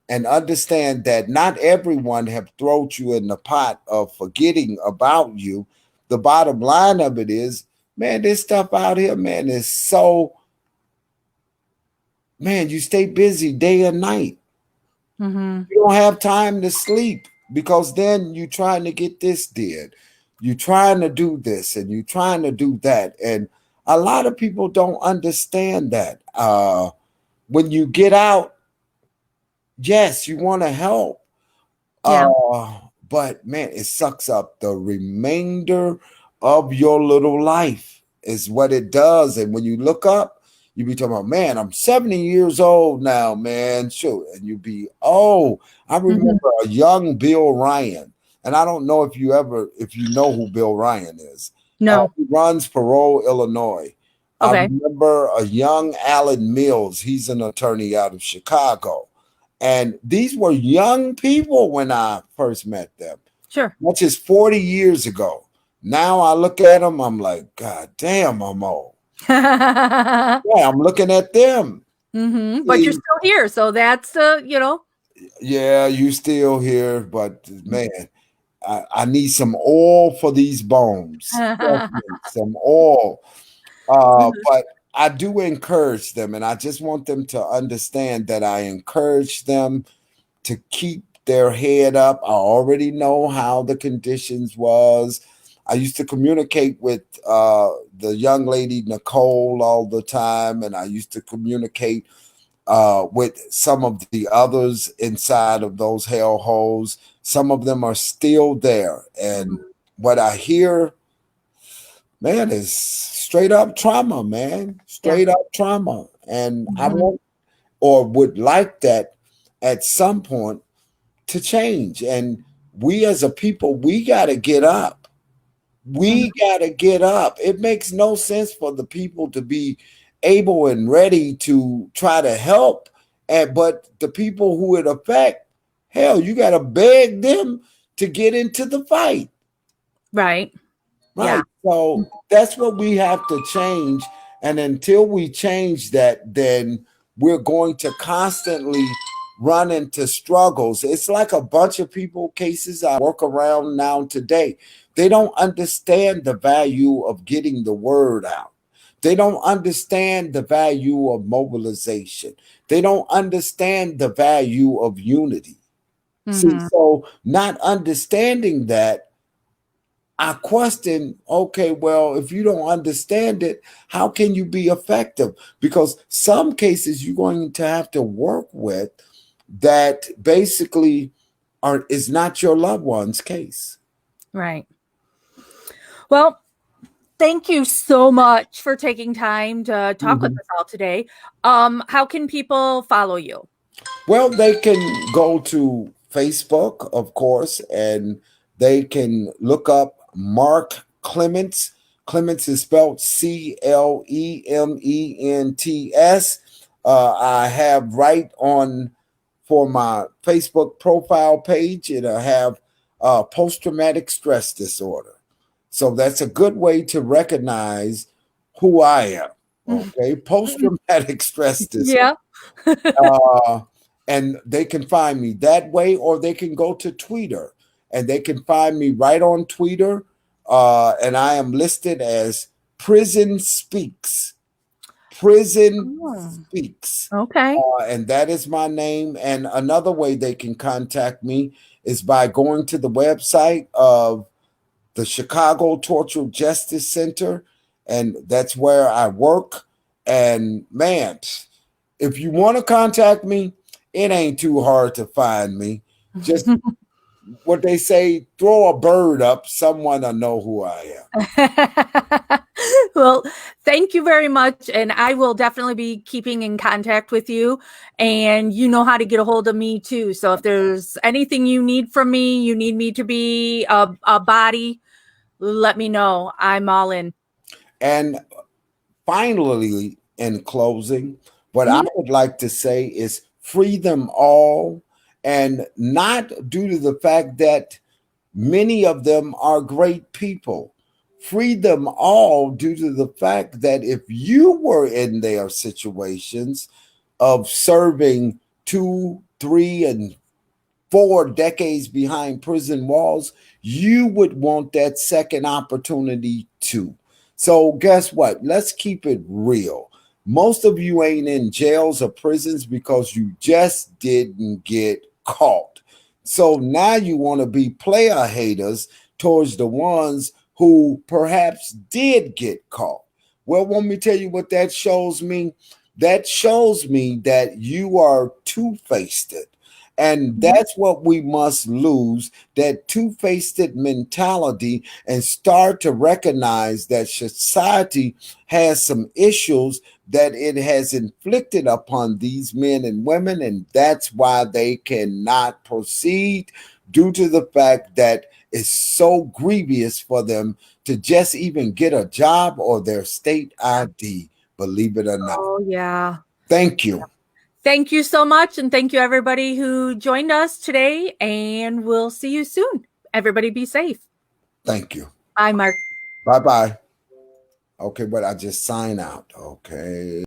and understand that not everyone have thrown you in the pot of forgetting about you. The bottom line of it is, man, this stuff out here, man, is so, man, you stay busy day and night. Hmm. You don't have time to sleep because then you're trying to get this did. You're trying to do this and you're trying to do that. And a lot of people don't understand that. When you get out, yes, you want to help. Yeah. But man, it sucks up the remainder of your little life, is what it does. And when you look up, you be talking about, man, I'm 70 years old now, man. Sure. And you be, oh, I Hmm. remember a young Bill Ryan. And I don't know if you know who Bill Ryan is. No. He runs Parole, Illinois. I Okay. remember a young Alan Mills. He's an attorney out of Chicago. And these were young people when I first met them, Sure. which is 40 years ago. Now I look at them, I'm like, God damn, I'm old. Yeah, I'm looking at them. But you're See, still here, so that's yeah, you still here, but man, I need some oil for these bones. Trust me, some oil. But I do encourage them, and I just want them to understand that I encourage them to keep their head up. I already know how the conditions was. I used to communicate with the young lady Nicole all the time, and I used to communicate with some of the others inside of those hellholes. Some of them are still there, and what I hear, man, is straight up trauma, man, Yeah. straight up trauma, and I Mhm. want or would like that at some point to change. And we as a people, we got to get up. Mhm. We got to get up. It makes no sense for the people to be able and ready to try to help. But the people who it affect, hell, you got to beg them to get into the fight. Right. Yeah. Right. So that's what we have to change. And until we change that, then we're going to constantly run into struggles. It's like a bunch of people, cases I work around now today. They don't understand the value of getting the word out. They don't understand the value of mobilization. They don't understand the value of unity. See, Mm-hmm. so not understanding that, I question, okay, well, if you don't understand it, how can you be effective? Because some cases you're going to have to work with that basically is not your loved one's case. Right. Well, thank you so much for taking time to talk with Mhm. us all today. How can people follow you? Well, they can go to Facebook, of course, and they can look up Mark Clements. Clements is spelled Clements. I have right on for my Facebook profile page, it'll have post traumatic stress disorder. So that's a good way to recognize who I am. Okay, post traumatic stress disorder. Yeah. Uh, and they can find me that way, or they can go to Twitter and they can find me right on Twitter. And I am listed as Prison Speaks. Prison Oh, Speaks. okay. And that is my name. And another way they can contact me is by going to the website of the Chicago Torture Justice Center. And that's where I work. And man, if you want to contact me, it ain't too hard to find me. Just what they say, throw a bird up, someone will know who I am. Well, thank you very much. And I will definitely be keeping in contact with you. And you know how to get a hold of me too. So if there's anything you need from me, you need me to be a body, let me know. I'm all in. And finally, in closing, what I Mhm. would like to say is free them all, and not due to the fact that many of them are great people. Free them all due to the fact that if you were in their situations of serving 2, 3, and 4 decades behind prison walls, you would want that second opportunity too. So, guess what? Let's keep it real. Most of you ain't in jails or prisons because you just didn't get caught. So now you want to be player haters towards the ones who perhaps did get caught. Well, let me tell you what that shows me. That shows me that you are two faced. And that's what we must lose, that two faced mentality, and start to recognize that society has some issues that it has inflicted upon these men and women. And that's why they cannot proceed, due to the fact that it's so grievous for them to just even get a job or their state ID, believe it or not. Oh, yeah. Thank you. Thank you so much. And thank you, everybody who joined us today. And we'll see you soon. Everybody be safe. Thank you. Bye, Mark. Bye bye. Okay, but I just sign out. Okay.